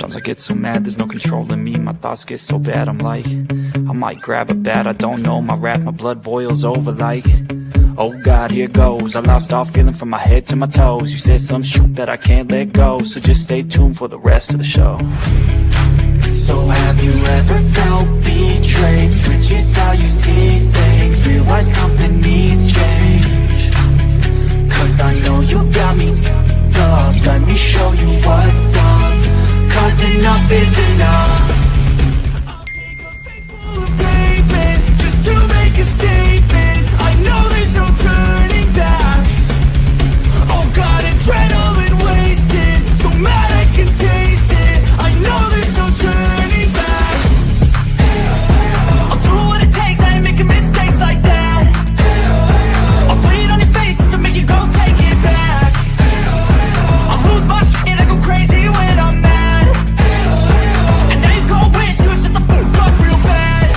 Sometimes I get so mad, there's no controlling me. My thoughts get so bad, I'm like, I might grab a bat, I don't know. My wrath, my blood boils over like, oh God, here goes. I lost all feeling from my head to my toes. You said some shit that I can't let go, so just stay tuned for the rest of the show. So have you ever felt betrayed? Switches how you see things, realize something needs change. Cause I know you got me up, let me show you what's up. Cause enough is enough. I'll take a face full of pavement just to make a statement. I know there's no turning back. Oh God, adrenaline wasted, so mad I can taste it. I know there's no turning back. I'll do what it takes, I ain't making mistakes like that. I'll bleed on your face to make you go take it back. I'll lose my shit, I go crazy when I'm mad. And now you go wish you would shut the fuck up real bad.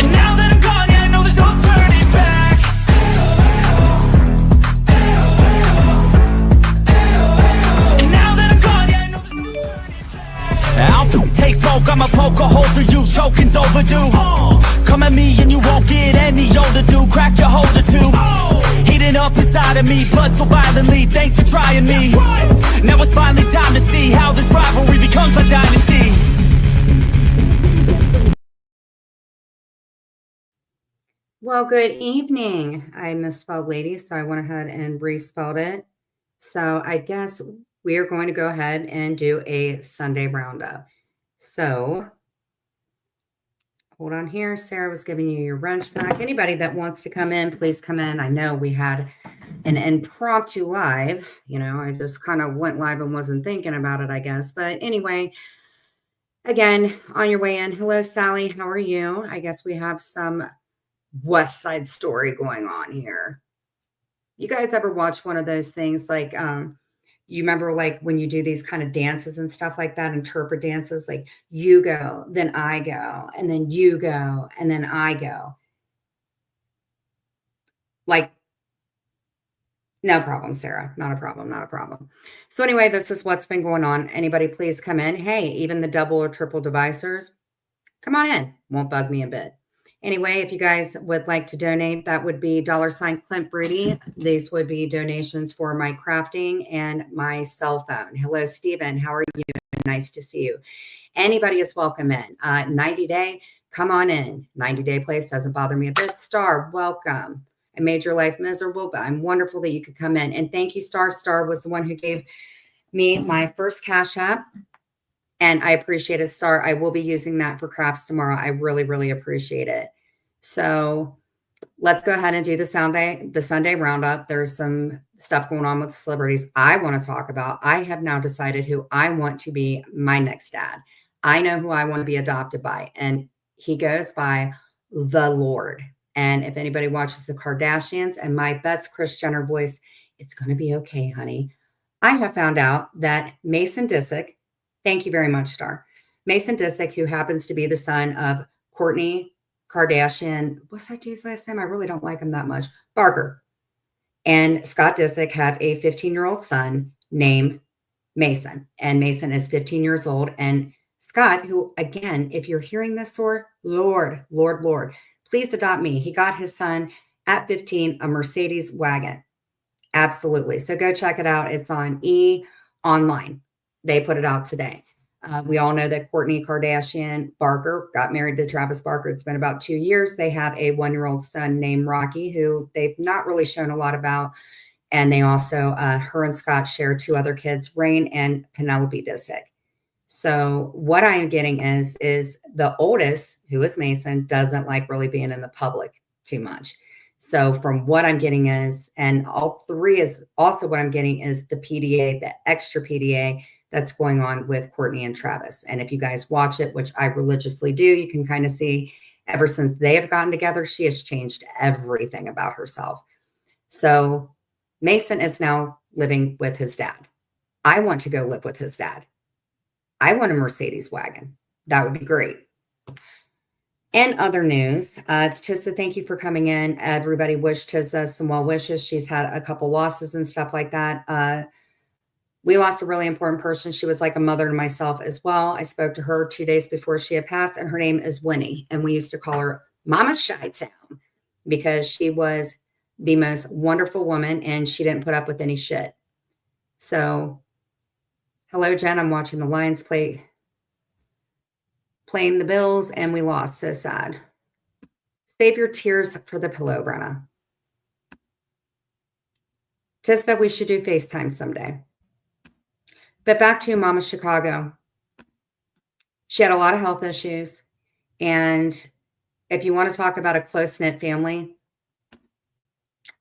And now that I'm gone, yeah, I know there's no turning back. And now that I'm gone, yeah, I know there's no turning back. I'll take smoke, I'ma poke a hole through you, choking's overdue. Come at me and you won't get any older, dude. Crack your holder too. Heating up inside of me, blood so violently. Thanks for trying me. Now it's finally time to see how this rivalry becomes a dynasty. Well, good evening. I misspelled lady, so I went ahead and respelled it. So I guess we are going to go ahead and do a Sunday roundup. So hold on here. Sarah was giving you your wrench back. Anybody that wants to come in, please come in. I know we had an impromptu live. You know, I just kind of went live and wasn't thinking about it, I guess. But anyway, again, on your way in. Hello, Sally. How are you? I guess we have some West Side Story going on here. You guys ever watch one of those things like you remember like when you do these kind of dances and stuff like that, interpret dances, like you go, then I go, and then you go, and then I go. Like, no problem, Sarah. Not a problem. Not a problem. So anyway, this is what's been going on. Anybody please come in. Hey, even the double or triple devisers, come on in. Won't bug me a bit. Anyway, if you guys would like to donate, that would be $ Clint Brady. These would be donations for my crafting and my cell phone. Hello, Stephen. How are you? Nice to see you. Anybody is welcome in. 90 day, come on in. 90-day place doesn't bother me a bit. Star, welcome. I made your life miserable, but I'm wonderful that you could come in. And thank you, Star. Star was the one who gave me my first Cash App. And I appreciate it, Star. I will be using that for crafts tomorrow. I really, really appreciate it. So let's go ahead and do the Sunday roundup. There's some stuff going on with celebrities I want to talk about. I have now decided who I want to be my next dad. I know who I want to be adopted by, and he goes by the Lord. And if anybody watches the Kardashians and my best Kris Jenner voice, it's going to be okay, honey. I have found out that Mason Disick, thank you very much, Star. Mason Disick, who happens to be the son of Kourtney Kardashian, what's that dude's last name? I really don't like him that much. Barker. And Scott Disick have a 15-year-old son named Mason. And Mason is 15 years old. And Scott, who, again, if you're hearing this, Lord, please adopt me. He got his son at 15, a Mercedes wagon. Absolutely. So go check it out. It's on online. They put it out today. We all know that Kourtney Kardashian Barker got married to Travis Barker. It's been about 2 years. They have a 1-year-old son named Rocky, who they've not really shown a lot about. And they also, her and Scott share 2 other kids, Rain and Penelope Disick. So what I am getting is the oldest, who is Mason, doesn't like really being in the public too much. So from what I'm getting is, and all 3 is also what I'm getting is the PDA, the extra PDA that's going on with Kourtney and Travis. And if you guys watch it, which I religiously do, you can kind of see ever since they have gotten together, she has changed everything about herself. So Mason is now living with his dad. I want to go live with his dad. I want a Mercedes wagon. That would be great. In other news, Tissa, thank you for coming in. Everybody wished Tissa some well wishes. She's had a couple losses and stuff like that. We lost a really important person. She was like a mother to myself as well. I spoke to her 2 days before she had passed, and her name is Winnie. And we used to call her Mama Chi-Town because she was the most wonderful woman and she didn't put up with any shit. So, hello, Jen. I'm watching the Lions playing the Bills, and we lost. So sad. Save your tears for the pillow, Brenna. Tista, we should do FaceTime someday. But back to Mama Chicago. She had a lot of health issues. And if you want to talk about a close-knit family,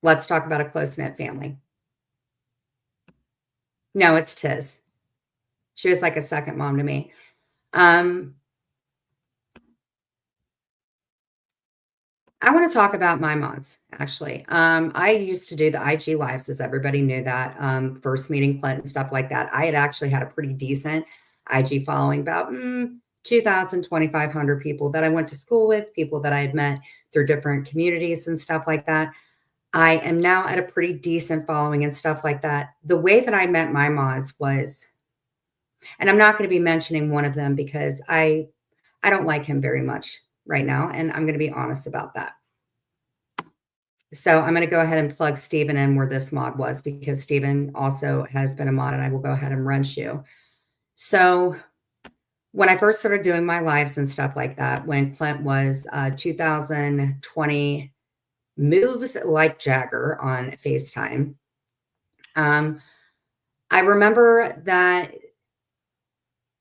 let's talk about a close-knit family. No, it's Tiz. She was like a second mom to me. I want to talk about my mods, actually. I used to do the IG lives, as everybody knew that, first meeting Clint and stuff like that. I had actually had a pretty decent IG following, about 2,000, 2,500 people that I went to school with, people that I had met through different communities and stuff like that. I am now at a pretty decent following and stuff like that. The way that I met my mods was, and I'm not going to be mentioning one of them because I don't like him very much right now, and I'm going to be honest about that. So I'm going to go ahead and plug Stephen in where this mod was, because Stephen also has been a mod, and I will go ahead and wrench you. So when I first started doing my lives and stuff like that, when Clint was 2020 moves like Jagger on FaceTime, I remember that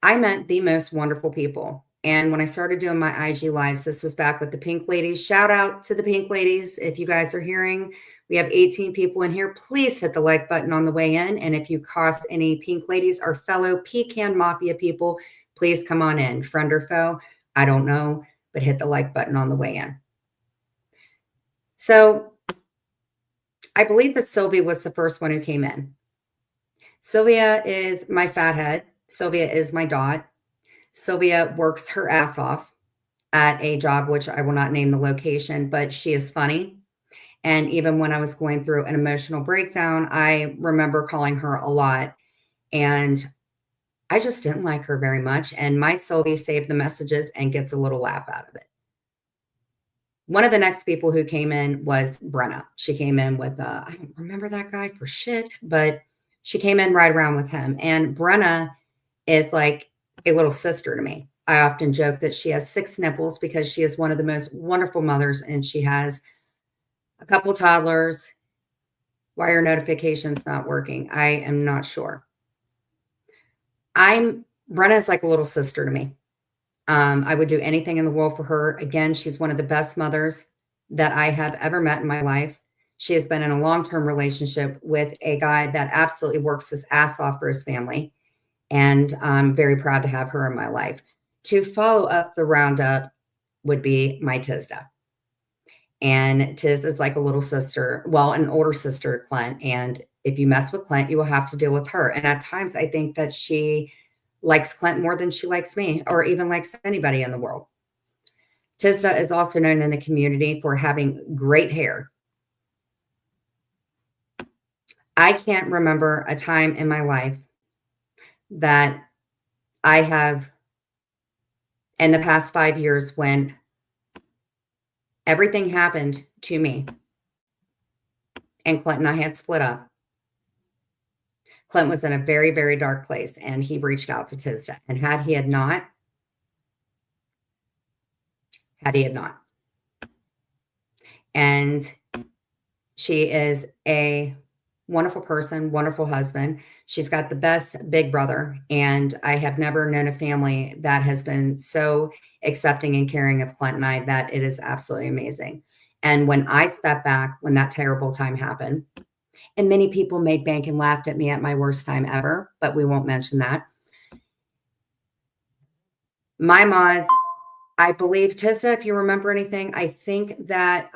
I met the most wonderful people. And when I started doing my IG lives, this was back with the Pink Ladies. Shout out to the Pink Ladies. If you guys are hearing, we have 18 people in here. Please hit the like button on the way in. And if you cross any Pink Ladies or fellow Pecan Mafia people, please come on in. Friend or foe, I don't know, but hit the like button on the way in. So I believe that Sylvia was the first one who came in. Sylvia is my fathead. Sylvia is my dot. Sylvia works her ass off at a job, which I will not name the location, but she is funny. And even when I was going through an emotional breakdown, I remember calling her a lot. And I just didn't like her very much. And my Sylvie saved the messages and gets a little laugh out of it. One of the next people who came in was Brenna. She came in with, I don't remember that guy for shit, but she came in right around with him. And Brenna is like a little sister to me. I often joke that she has 6 nipples because she is one of the most wonderful mothers, and she has a couple toddlers. Why are notifications not working? I am not sure. Brenna is like a little sister to me. I would do anything in the world for her. Again, she's one of the best mothers that I have ever met in my life. She has been in a long-term relationship with a guy that absolutely works his ass off for his family. And I'm very proud to have her in my life. To follow up the roundup would be my Tizda. And Tiz is like a little sister, well, an older sister to Clint. And if you mess with Clint, you will have to deal with her. And at times, I think that she likes Clint more than she likes me, or even likes anybody in the world. Tizda is also known in the community for having great hair. I can't remember a time in my life that I have in the past 5 years when everything happened to me and Clint and I had split up. Clint was in a very, very dark place, and he reached out to Tizda. And had he not, and she is a wonderful person, wonderful husband. She's got the best big brother, and I have never known a family that has been so accepting and caring of Clint and I that it is absolutely amazing. And when I stepped back, when that terrible time happened, and many people made bank and laughed at me at my worst time ever, but we won't mention that. My mod, I believe, Tissa, if you remember anything, I think that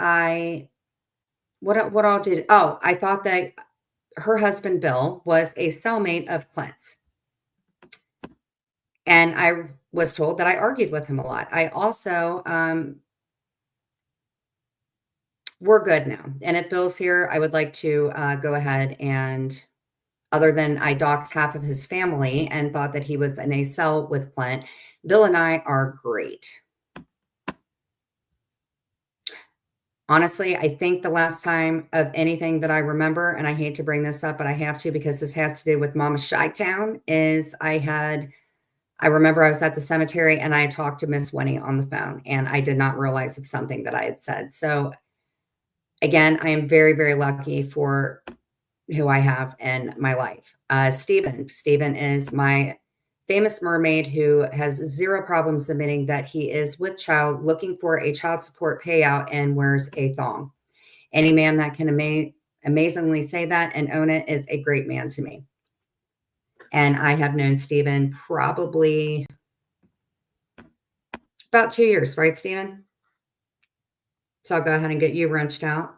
what all did, I thought that her husband, Bill, was a cellmate of Clint's. And I was told that I argued with him a lot. I also we're good now. And if Bill's here, I would like to go ahead and, other than I doxed half of his family and thought that he was in a cell with Clint, Bill and I are great. Honestly, I think the last time of anything that I remember, and I hate to bring this up, but I have to because this has to do with Mama Chi-Town, is I remember I was at the cemetery and I talked to Miss Winnie on the phone and I did not realize of something that I had said. So again, I am very, very lucky for who I have in my life. Stephen is my famous mermaid who has zero problems admitting that he is with child looking for a child support payout and wears a thong. Any man that can amazingly say that and own it is a great man to me. And I have known Stephen probably about 2 years, right, Stephen? So I'll go ahead and get you wrenched out.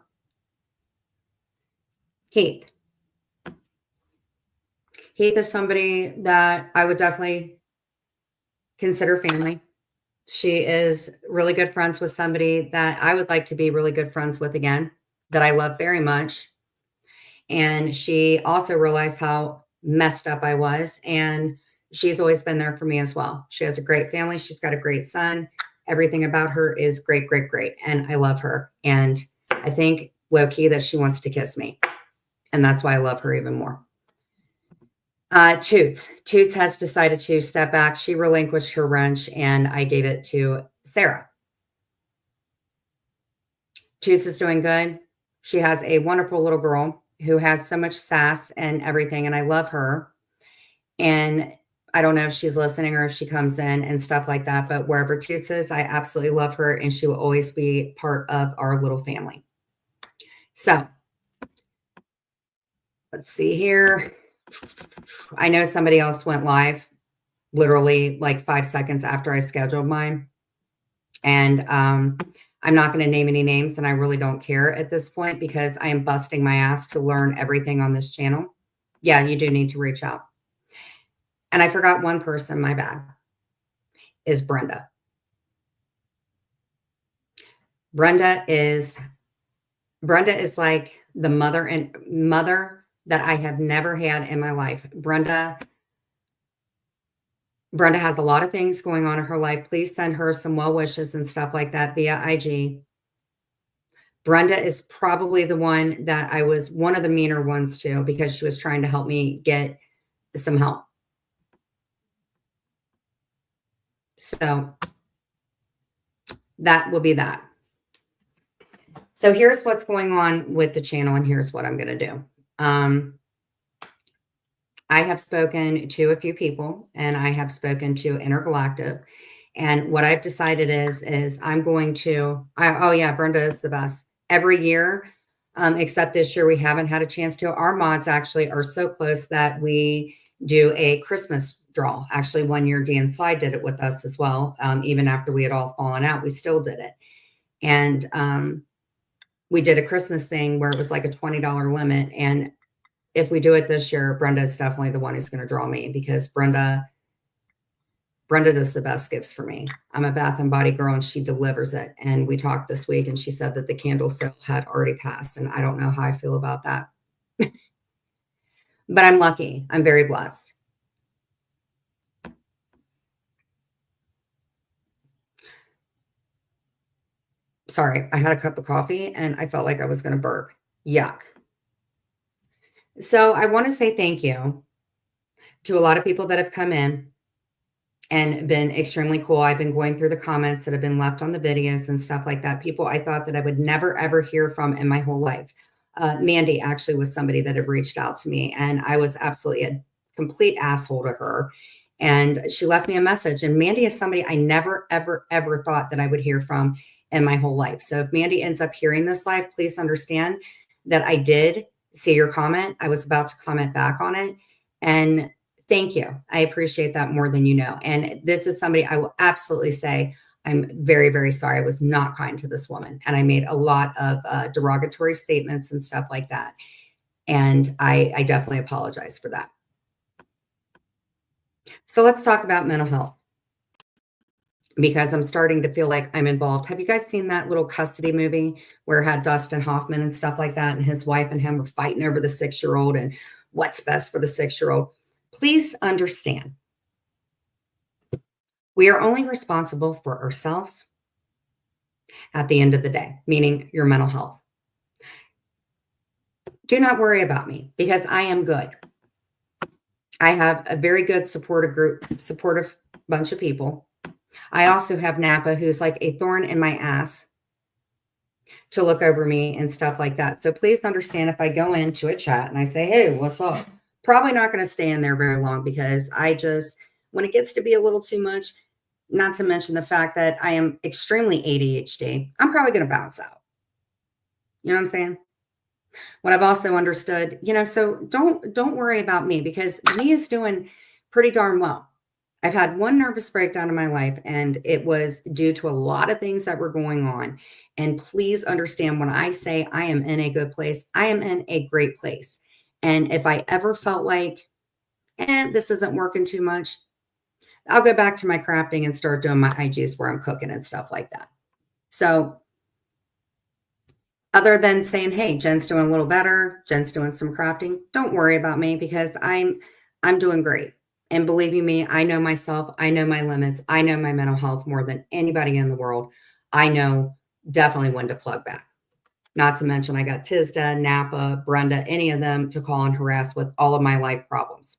Heath. Heath is somebody that I would definitely consider family. She is really good friends with somebody that I would like to be really good friends with again, that I love very much. And she also realized how messed up I was. And she's always been there for me as well. She has a great family. She's got a great son. Everything about her is great, great, great. And I love her. And I think low key that she wants to kiss me. And that's why I love her even more. Toots. Toots has decided to step back. She relinquished her wrench and I gave it to Sarah. Toots is doing good. She has a wonderful little girl who has so much sass and everything, and I love her. And I don't know if she's listening or if she comes in and stuff like that, but wherever Toots is, I absolutely love her, and she will always be part of our little family. So let's see here. I know somebody else went live literally like 5 seconds after I scheduled mine. And I'm not going to name any names, and I really don't care at this point because I am busting my ass to learn everything on this channel. Yeah, you do need to reach out. And I forgot one person, my bad, is Brenda. Brenda is like the mother that I have never had in my life. Brenda has a lot of things going on in her life. Please send her some well wishes and stuff like that via IG. Brenda is probably the one that I was one of the meaner ones to because she was trying to help me get some help. So that will be that. So here's what's going on with the channel, and here's what I'm going to do. I have spoken to a few people, and I have spoken to Intergalactic. And what I've decided is I'm going to, oh yeah, Brenda is the best. Every year, except this year, we haven't had a chance to. Our mods actually are so close that we do a Christmas draw. Actually, one year, Dan Slide did it with us as well. Even after we had all fallen out, we still did it. And we did a Christmas thing where it was like a $20 limit. And if we do it this year, Brenda is definitely the one who's going to draw me because Brenda does the best gifts for me. I'm a Bath and Body girl and she delivers it. And we talked this week and she said that the candle sale had already passed. And I don't know how I feel about that. But I'm lucky. I'm very blessed. Sorry, I had a cup of coffee and I felt like I was going to burp. Yuck. So I want to say thank you to a lot of people that have come in and been extremely cool. I've been going through the comments that have been left on the videos and stuff like that. People I thought that I would never, ever hear from in my whole life. Mandy actually was somebody that had reached out to me, and I was absolutely a complete asshole to her. And she left me a message. And Mandy is somebody I never, ever, ever thought that I would hear from in my whole life. So if Mandy ends up hearing this live, please understand that I did see your comment. I was about to comment back on it. And thank you. I appreciate that more than you know. And this is somebody I will absolutely say, I'm very, very sorry. I was not kind to this woman. And I made a lot of derogatory statements and stuff like that. And I definitely apologize for that. So let's talk about mental health. because I'm starting to feel like I'm involved. Have you guys seen that little custody movie where it had Dustin Hoffman and stuff like that? And his wife and him were fighting over the 6-year-old and what's best for the 6-year-old. Please understand, we are only responsible for ourselves at the end of the day, meaning your mental health. Do not worry about me because I am good. I have a very good supportive bunch of people. I also have Napa, who's like a thorn in my ass to look over me and stuff like that. So please understand if I go into a chat and I say, hey, what's up? Probably not going to stay in there very long because when it gets to be a little too much, not to mention the fact that I am extremely ADHD, I'm probably going to bounce out. You know what I'm saying? What I've also understood, so don't worry about me because me is doing pretty darn well. I've had one nervous breakdown in my life, and it was due to a lot of things that were going on. And please understand when I say I am in a good place, I am in a great place. And if I ever felt like, this isn't working too much, I'll go back to my crafting and start doing my IGs where I'm cooking and stuff like that. So other than saying, hey, Jen's doing a little better, Jen's doing some crafting, don't worry about me because I'm doing great. And believe you me, I know myself, I know my limits, I know my mental health more than anybody in the world. I know definitely when to plug back. Not to mention I got Tisda, Napa, Brenda, any of them to call and harass with all of my life problems.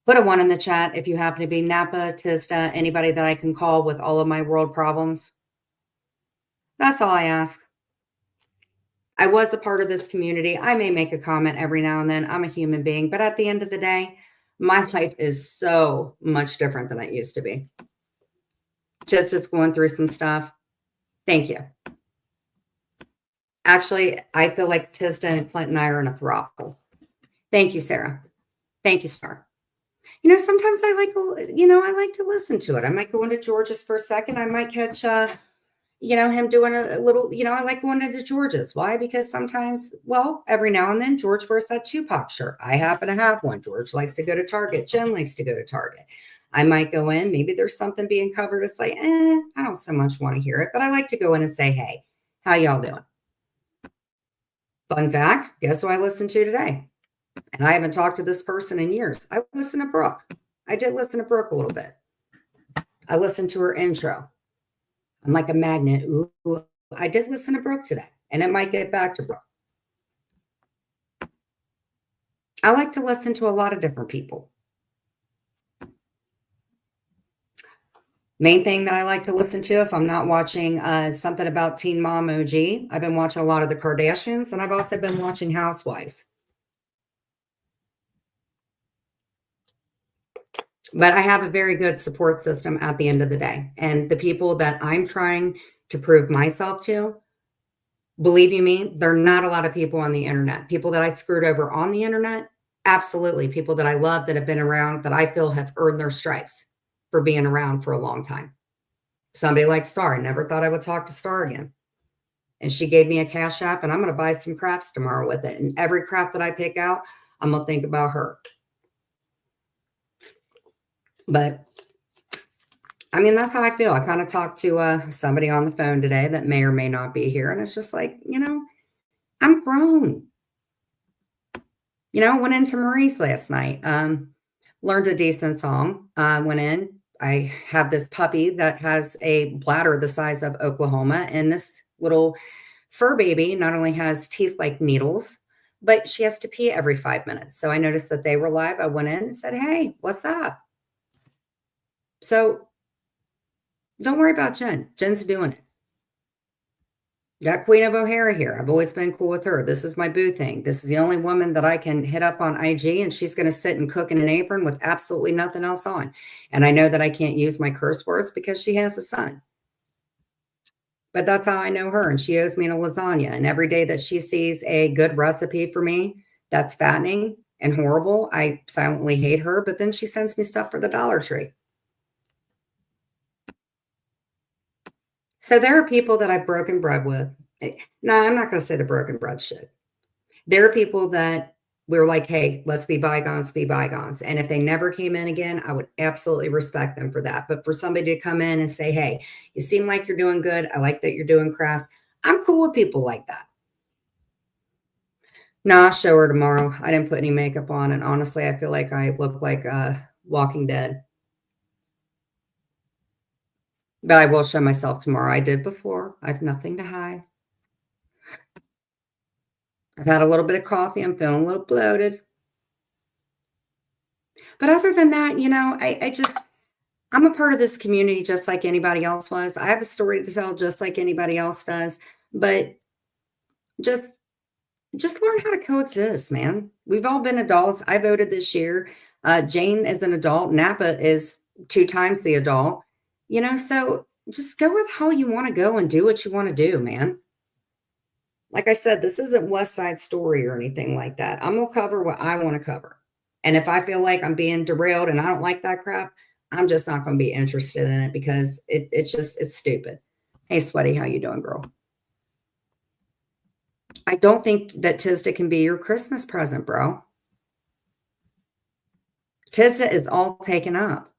Put a 1 in the chat if you happen to be Napa, Tisda, anybody that I can call with all of my world problems. That's all I ask. I was a part of this community. I may make a comment every now and then. I'm a human being, but at the end of the day, my life is so much different than it used to be. Just it's going through some stuff. Thank you. Actually, I feel like Tisda and Clint and I are in a throuple. Thank you, Sarah. Thank you, Star. Sometimes I like to listen to it. I might go into George's for a second. I might catch him doing a little, I like going into George's. Why? Because sometimes, every now and then George wears that Tupac shirt. I happen to have one. George likes to go to Target. Jen likes to go to Target. I might go in. Maybe there's something being covered. It's like, I don't so much want to hear it, but I like to go in and say, hey, how y'all doing? Fun fact, guess who I listened to today? And I haven't talked to this person in years. I listened to Brooke. I did listen to Brooke a little bit. I listened to her intro. I'm like a magnet. Ooh, I did listen to Brooke today, and it might get back to Brooke. I like to listen to a lot of different people. Main thing that I like to listen to if I'm not watching something about Teen Mom OG, I've been watching a lot of the Kardashians, and I've also been watching Housewives. But I have a very good support system at the end of the day. And the people that I'm trying to prove myself to, believe you me, there are not a lot of people on the internet. People that I screwed over on the internet, absolutely. People that I love that have been around that I feel have earned their stripes for being around for a long time. Somebody like Star, I never thought I would talk to Star again. And she gave me a cash app, and I'm going to buy some crafts tomorrow with it. And every craft that I pick out, I'm going to think about her. But that's how I feel. I kind of talked to somebody on the phone today that may or may not be here. And it's just like, I'm grown. Went into Maurice last night. Learned a decent song. Went in. I have this puppy that has a bladder the size of Oklahoma. And this little fur baby not only has teeth like needles, but she has to pee every 5 minutes. So I noticed that they were live. I went in and said, hey, what's up? So don't worry about Jen. Jen's doing it. Got Queen of O'Hara here. I've always been cool with her. This is my boo thing. This is the only woman that I can hit up on IG, and she's going to sit and cook in an apron with absolutely nothing else on. And I know that I can't use my curse words because she has a son. But that's how I know her, and she owes me a lasagna. And every day that she sees a good recipe for me that's fattening and horrible, I silently hate her, but then she sends me stuff for the Dollar Tree. So there are people that I've broken bread with. No, I'm not going to say the broken bread shit. There are people that we were like, hey, let's be bygones, be bygones. And if they never came in again, I would absolutely respect them for that. But for somebody to come in and say, hey, you seem like you're doing good. I like that you're doing crafts. I'm cool with people like that. No, I'll show her tomorrow. I didn't put any makeup on. And honestly, I feel like I look like Walking Dead. But I will show myself tomorrow. I did before. I have nothing to hide. I've had a little bit of coffee. I'm feeling a little bloated. But other than that, I'm a part of this community just like anybody else was. I have a story to tell just like anybody else does. But just just learn how to coexist, man. We've all been adults. I voted this year. Jane is an adult. Napa is 2 times the adult. So just go with how you want to go and do what you want to do, man. Like I said, this isn't West Side Story or anything like that. I'm gonna cover what I want to cover. And if I feel like I'm being derailed and I don't like that crap, I'm just not gonna be interested in it because it's stupid. Hey, Sweaty, how you doing, girl? I don't think that Tisda can be your Christmas present, bro. Tisda is all taken up.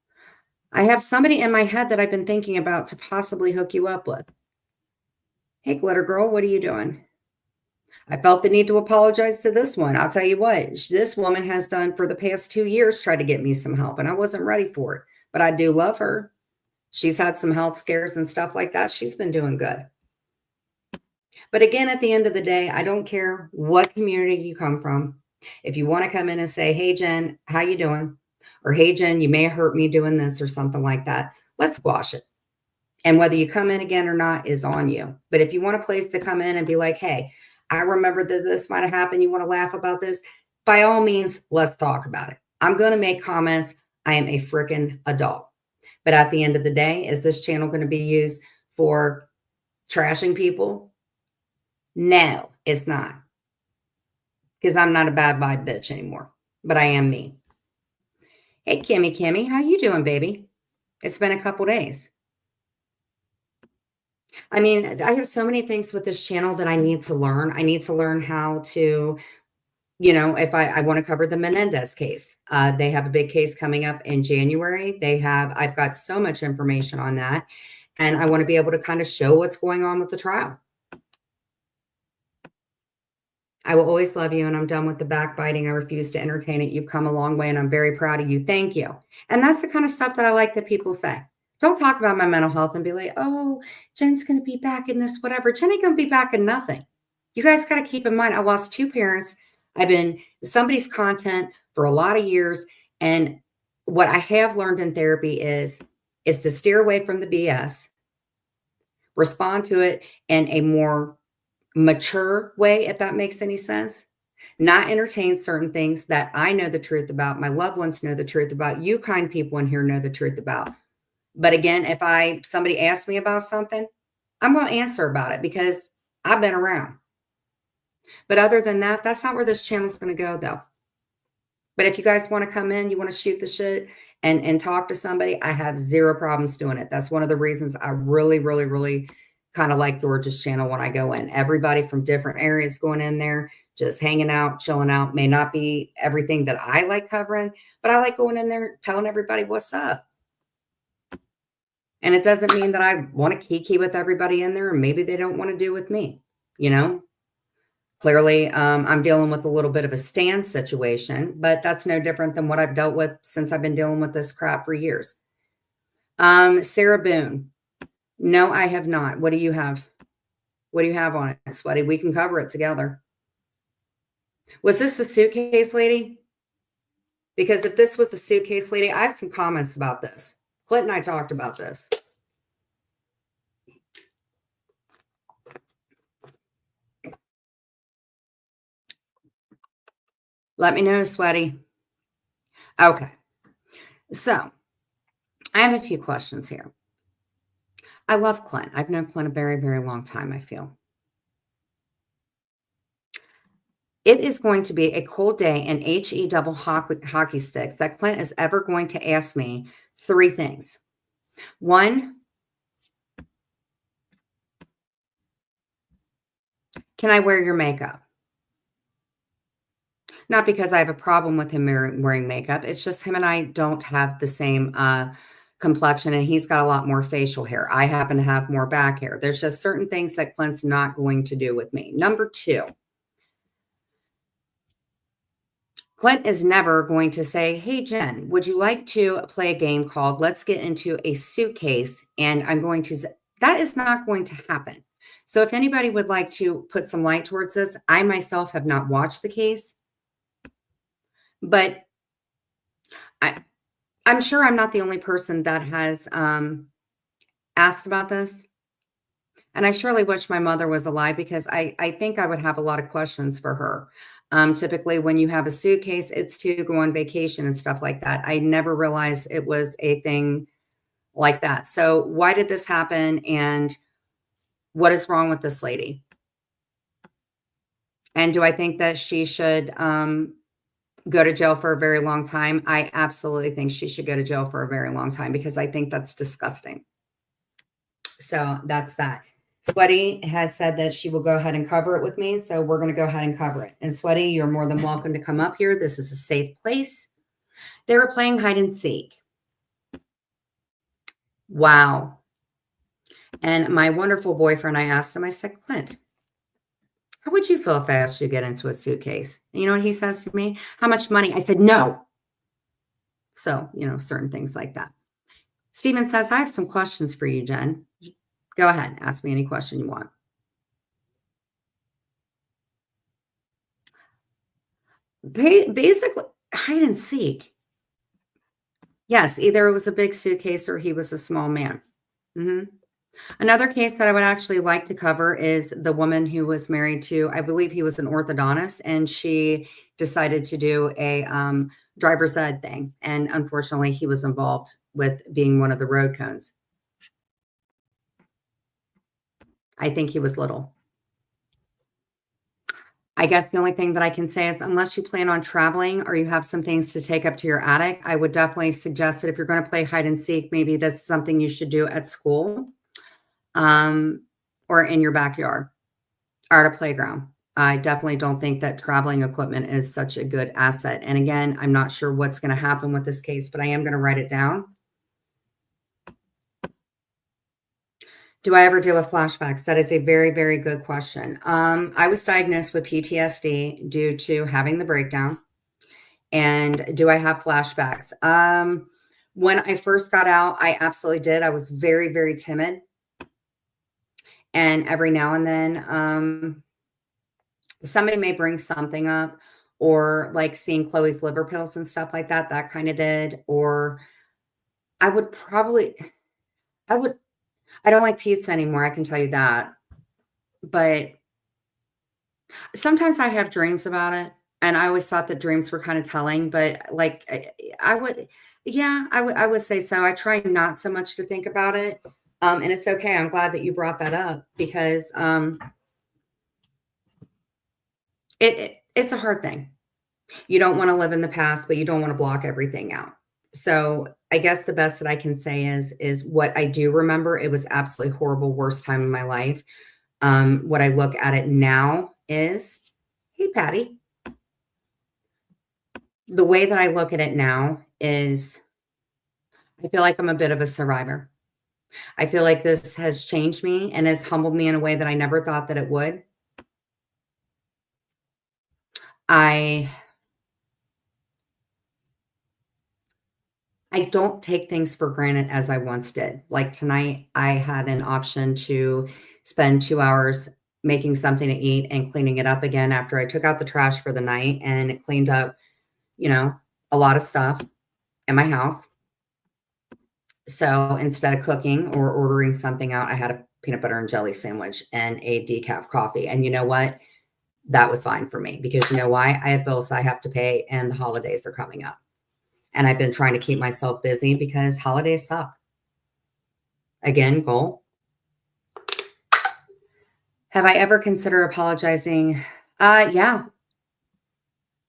I have somebody in my head that I've been thinking about to possibly hook you up with. Hey, Glitter Girl, what are you doing? I felt the need to apologize to this one. I'll tell you what, this woman has done for the past 2 years, tried to get me some help, and I wasn't ready for it. But I do love her. She's had some health scares and stuff like that. She's been doing good. But again, at the end of the day, I don't care what community you come from. If you want to come in and say, hey, Jen, how you doing? Or, hey, Jen, you may have hurt me doing this or something like that. Let's squash it. And whether you come in again or not is on you. But if you want a place to come in and be like, hey, I remember that this might have happened. You want to laugh about this? By all means, let's talk about it. I'm going to make comments. I am a freaking adult. But at the end of the day, is this channel going to be used for trashing people? No, it's not. Because I'm not a bad vibe bitch anymore. But I am me. Hey, Kimmy, how you doing, baby? It's been a couple days. I mean, I have so many things with this channel that I need to learn. I need to learn how to, if I want to cover the Menendez case. They have a big case coming up in January. I've got so much information on that. And I want to be able to kind of show what's going on with the trial. I will always love you, and I'm done with the backbiting. I refuse to entertain it. You've come a long way, and I'm very proud of you. Thank you. And that's the kind of stuff that I like that people say. Don't talk about my mental health and be like, oh, Jen's going to be back in this, whatever. Jen ain't going to be back in nothing. You guys got to keep in mind, I lost 2 parents. I've been somebody's content for a lot of years. And what I have learned in therapy is to steer away from the BS, respond to it in a more mature way, if that makes any sense. Not entertain certain things that I know the truth about, my loved ones know the truth about, you kind people in here know the truth about. But again, if somebody asks me about something, I'm going to answer about it because I've been around. But other than that, that's not where this channel is going to go, though. But if you guys want to come in, you want to shoot the shit and talk to somebody, I have 0 problems doing it. That's one of the reasons I really, really, really kind of like George's channel when I go in. Everybody from different areas going in there, just hanging out, chilling out. May not be everything that I like covering, but I like going in there, telling everybody what's up. And it doesn't mean that I want to kiki with everybody in there, and maybe they don't want to do with me, Clearly, I'm dealing with a little bit of a stand situation, but that's no different than what I've dealt with since I've been dealing with this crap for years. Sarah Boone. No, I have not. What do you have? What do you have on it, Sweaty? We can cover it together. Was this the suitcase lady? Because if this was the suitcase lady, I have some comments about this. Clint and I talked about this. Let me know, Sweaty. Okay. So I have a few questions here. I love Clint. I've known Clint a very, very long time, I feel. It is going to be a cold day in HE double hockey sticks that Clint is ever going to ask me 3 things. 1, can I wear your makeup? Not because I have a problem with him wearing makeup. It's just him and I don't have the same complexion, and he's got a lot more facial hair. I happen to have more back hair. There's just certain things that Clint's not going to do with me. Number two, Clint is never going to say, hey, Jen, would you like to play a game called Let's Get Into a Suitcase? And I'm going to, that is not going to happen. So if anybody would like to put some light towards this, I myself have not watched the case, but I'm sure I'm not the only person that has asked about this. And I surely wish my mother was alive because I think I would have a lot of questions for her. Typically, when you have a suitcase, it's to go on vacation and stuff like that. I never realized it was a thing like that. So why did this happen? And what is wrong with this lady? And do I think that she should go to jail for a very long time? I absolutely think she should go to jail for a very long time because I think that's disgusting. So that's that. Sweaty has said that she will go ahead and cover it with me. So we're going to go ahead and cover it. And Sweaty, you're more than welcome to come up here. This is a safe place. They were playing hide and seek. Wow. And my wonderful boyfriend, I asked him, I said, Clint, how would you feel if I asked you to get into a suitcase? And you know what he says to me? How much money? I said, no. So, certain things like that. Steven says, I have some questions for you, Jen. Go ahead. Ask me any question you want. Basically, hide and seek. Yes, either it was a big suitcase or he was a small man. Another case that I would actually like to cover is the woman who was married to, I believe he was an orthodontist, and she decided to do a driver's ed thing. And unfortunately, he was involved with being one of the road cones. I think he was little. I guess the only thing that I can say is unless you plan on traveling or you have some things to take up to your attic, I would definitely suggest that if you're going to play hide and seek, maybe that's something you should do at school or in your backyard or at a playground. I definitely don't think that traveling equipment is such a good asset. And again, I'm not sure what's going to happen with this case, but I am going to write it down. Do I ever deal with flashbacks? That is a very, very good question. I was diagnosed with PTSD due to having the breakdown. And do I have flashbacks? When I first got out, I absolutely did. I was very, very timid. And every now and then, somebody may bring something up, or like seeing Chloe's liver pills and stuff like that, that kind of did. Or I don't like pizza anymore, I can tell you that. But sometimes I have dreams about it, and I always thought that dreams were kind of telling, but like I would say so. I try not so much to think about it. And it's okay. I'm glad that you brought that up because it's a hard thing. You don't want to live in the past, but you don't want to block everything out. So I guess the best that I can say is what I do remember. It was absolutely horrible, worst time in my life. What I look at it now is, hey, Patty. The way that I look at it now is I feel like I'm a bit of a survivor. I feel like this has changed me and has humbled me in a way that I never thought that it would. I don't take things for granted as I once did. Like tonight, I had an option to spend 2 hours making something to eat and cleaning it up again after I took out the trash for the night and cleaned up, a lot of stuff in my house. So instead of cooking or ordering something out, I had a peanut butter and jelly sandwich and a decaf coffee. And you know what? That was fine for me because you know why? I have bills I have to pay and the holidays are coming up. And I've been trying to keep myself busy because holidays suck. Again, goal. Have I ever considered apologizing? Yeah.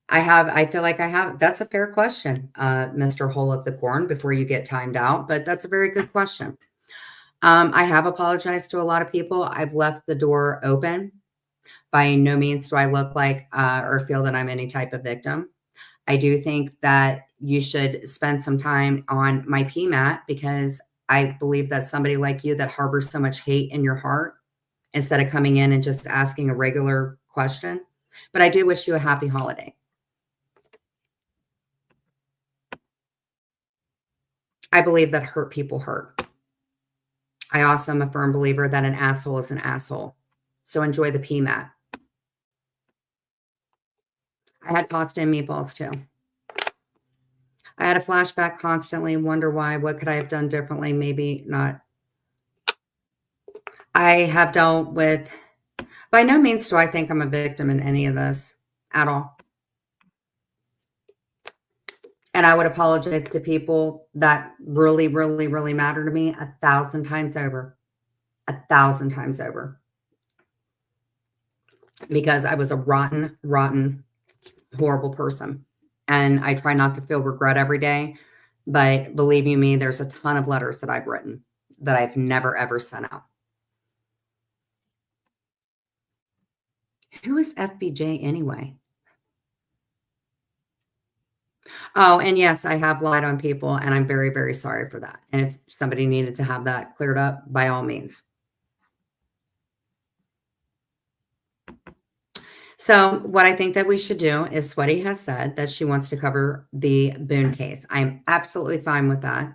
I have. I feel like I have. That's a fair question, Mr. Hole of the Corn, before you get timed out. But that's a very good question. I have apologized to a lot of people. I've left the door open. By no means do I look like or feel that I'm any type of victim. I do think that you should spend some time on my PMAT because I believe that somebody like you that harbors so much hate in your heart, instead of coming in and just asking a regular question. But I do wish you a happy holiday. I believe that hurt people hurt. I also am a firm believer that an asshole is an asshole. So enjoy the PMAT. I had pasta and meatballs too. I had a flashback constantly, wonder why, what could I have done differently? Maybe not. I have dealt with, by no means do I think I'm a victim in any of this at all. And I would apologize to people that really, really, really matter to me 1,000 times over. 1,000 times over. Because I was a rotten, rotten, horrible person. And I try not to feel regret every day. But believe you me, there's a ton of letters that I've written that I've never, ever sent out. Who is FBJ anyway? Oh, and yes, I have lied on people, and I'm very, very sorry for that. And if somebody needed to have that cleared up, by all means. So what I think that we should do is Sweaty has said that she wants to cover the Boone case. I'm absolutely fine with that.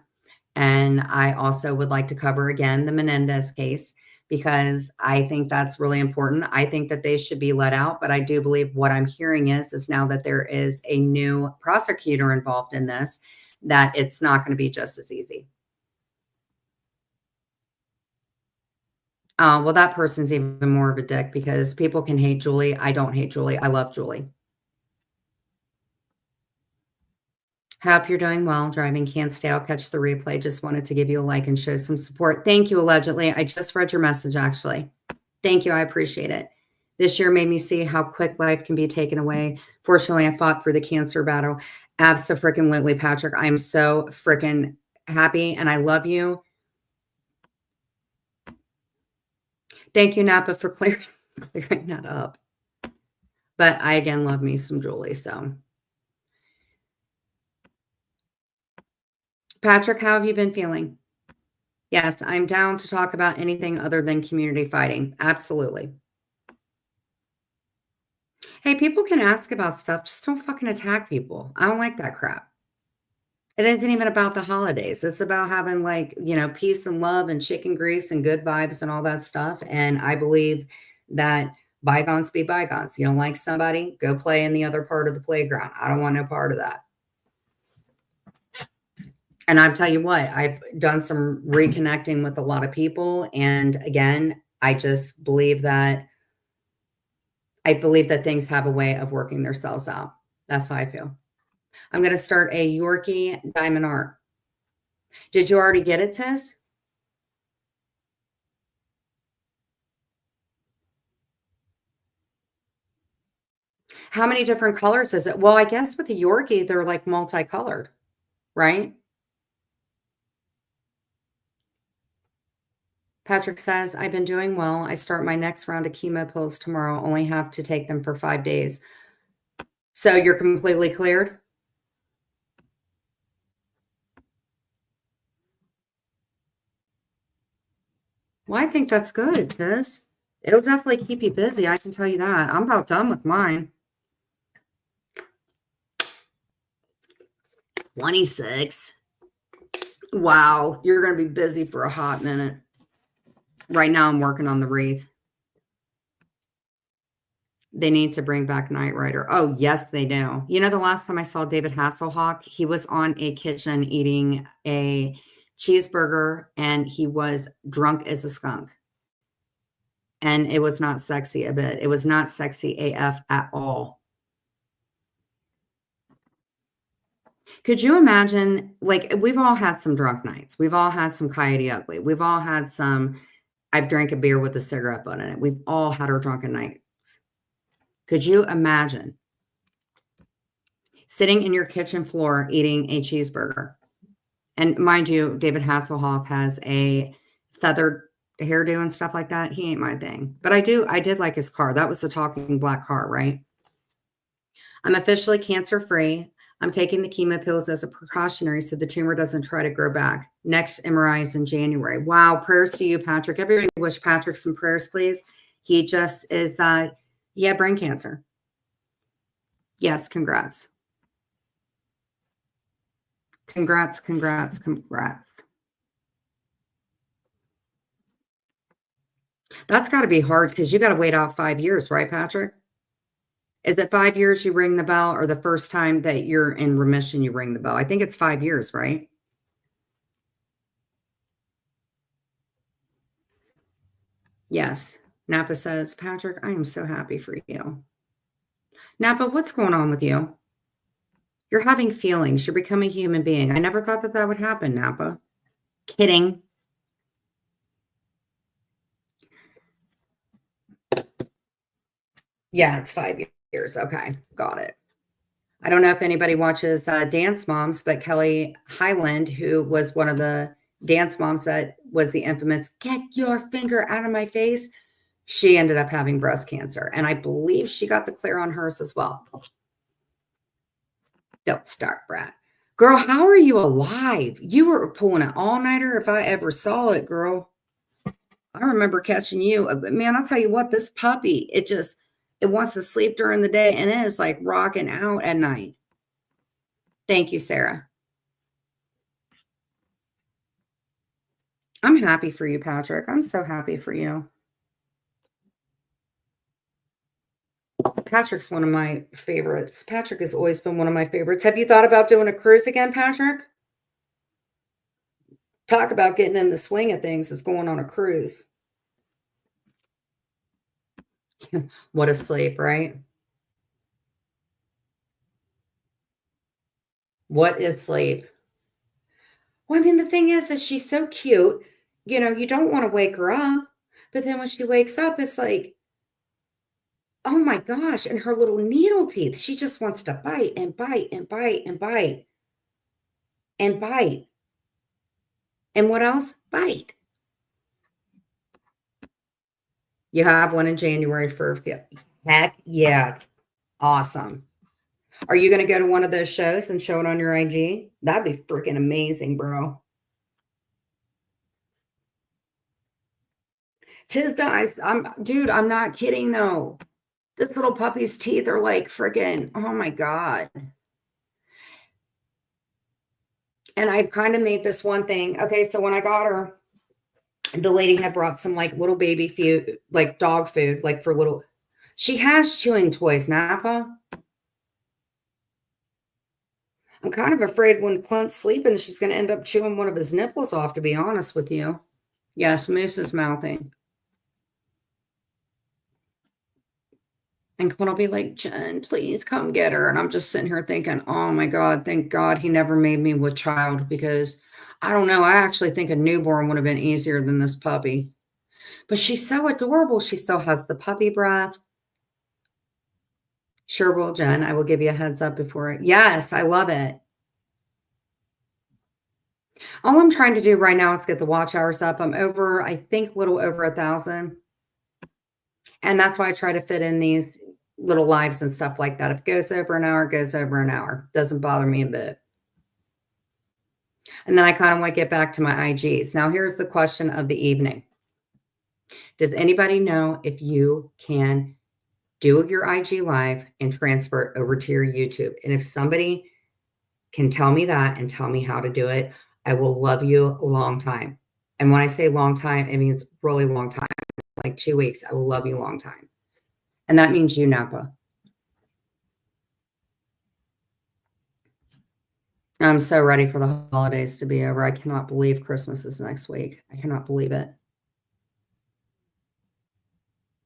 And I also would like to cover again the Menendez case because I think that's really important. I think that they should be let out, but I do believe what I'm hearing is now that there is a new prosecutor involved in this, that it's not going to be just as easy. Well, that person's even more of a dick because people can hate Julie. I don't hate Julie. I love Julie. Hope you're doing well. Driving, can't stay. I'll catch the replay. Just wanted to give you a like and show some support. Thank you, allegedly. I just read your message, actually. Thank you. I appreciate it. This year made me see how quick life can be taken away. Fortunately, I fought through the cancer battle. Abso-freaking-lutely, Patrick. I'm so freaking happy, and I love you. Thank you, Napa, for clearing that up. But I, again, love me some Julie, so. Patrick, how have you been feeling? Yes, I'm down to talk about anything other than community fighting. Absolutely. Hey, people can ask about stuff. Just don't fucking attack people. I don't like that crap. It isn't even about the holidays. It's about having peace and love and chicken grease and good vibes and all that stuff. And I believe that bygones be bygones. You don't like somebody, go play in the other part of the playground. I don't want no part of that. And I'll tell you what, I've done some reconnecting with a lot of people. And again, I just believe that things have a way of working themselves out. That's how I feel. I'm going to start a Yorkie Diamond Art. Did you already get it, Tiz? How many different colors is it? Well, I guess with the Yorkie, they're like multicolored, right? Patrick says, I've been doing well. I start my next round of chemo pills tomorrow. Only have to take them for 5 days. So you're completely cleared? Well, I think that's good, Tiz. It'll definitely keep you busy. I can tell you that. I'm about done with mine. 26. Wow, you're going to be busy for a hot minute. Right now, I'm working on the wreath. They need to bring back Knight Rider. Oh, yes, they do. You know, the last time I saw David Hasselhoff, he was on a kitchen eating a cheeseburger, and he was drunk as a skunk. And it was not sexy a bit. It was not sexy AF at all. Could you imagine, like, we've all had some drunk nights. We've all had some Coyote Ugly. We've all had some, I've drank a beer with a cigarette butt in it. We've all had our drunken nights. Could you imagine sitting in your kitchen floor eating a cheeseburger? And mind you, David Hasselhoff has a feathered hairdo and stuff like that, he ain't my thing. But I did like his car. That was the talking black car, right? I'm officially cancer-free. I'm taking the chemo pills as a precautionary so the tumor doesn't try to grow back. Next MRI is in January. Wow, prayers to you, Patrick. Everybody wish Patrick some prayers, please. He just is, he had brain cancer. Yes, congrats. Congrats, congrats, congrats. That's got to be hard because you got to wait out 5 years, right, Patrick? Is it 5 years you ring the bell, or the first time that you're in remission, you ring the bell? I think it's 5 years, right? Yes. Napa says, Patrick, I am so happy for you. Napa, what's going on with you? You're having feelings. You're becoming a human being. I never thought that that would happen, Napa. Kidding. Yeah, it's 5 years. Okay, got it. I don't know if anybody watches Dance Moms, but Kelly Highland, who was one of the dance moms that was the infamous "Get your finger out of my face," she ended up having breast cancer, and I believe she got the clear on hers as well. Don't start, Brad. Girl, how are you alive? You were pulling an all-nighter if I ever saw it, girl. I remember catching you. Man, I'll tell you what, this puppy, it wants to sleep during the day, and it is like rocking out at night. Thank you, Sarah. I'm happy for you, Patrick. I'm so happy for you. Patrick's one of my favorites. Patrick has always been one of my favorites. Have you thought about doing a cruise again, Patrick? Talk about getting in the swing of things is going on a cruise. What a sleep, right? What is sleep? Well, I mean, the thing is she's so cute. You don't want to wake her up. But then when she wakes up, it's like, oh my gosh. And her little needle teeth, she just wants to bite and bite and bite and bite and bite. And what else? Bite. You have one in January for, heck yeah. It's awesome. Are you going to go to one of those shows and show it on your IG? That'd be freaking amazing, bro. Dude, I'm not kidding though. This little puppy's teeth are like freaking, oh my God. And I've kind of made this one thing. Okay, so when I got her, the lady had brought some like little baby food, like dog food, like for little. She has chewing toys, Napa. I'm kind of afraid when Clint's sleeping, she's going to end up chewing one of his nipples off, to be honest with you. Yes, Moose is mouthing. And Clint will be like, Jen, please come get her. And I'm just sitting here thinking, oh my God, thank God he never made me with child, because I don't know. I actually think a newborn would have been easier than this puppy. But she's so adorable. She still has the puppy breath. Sure will, Jen. I will give you a heads up before. Yes, I love it. All I'm trying to do right now is get the watch hours up. I'm over, I think, a little over 1,000. And that's why I try to fit in these little lives and stuff like that. If it goes over an hour, it goes over an hour. Doesn't bother me a bit. And then I kind of want to get back to my IGs. Now, here's the question of the evening. Does anybody know if you can do your IG live and transfer it over to your YouTube? And if somebody can tell me that and tell me how to do it, I will love you a long time. And when I say long time, it means really long time, like 2 weeks. I will love you a long time. And that means you, Napa. I'm so ready for the holidays to be over. I cannot believe Christmas is next week. I cannot believe it.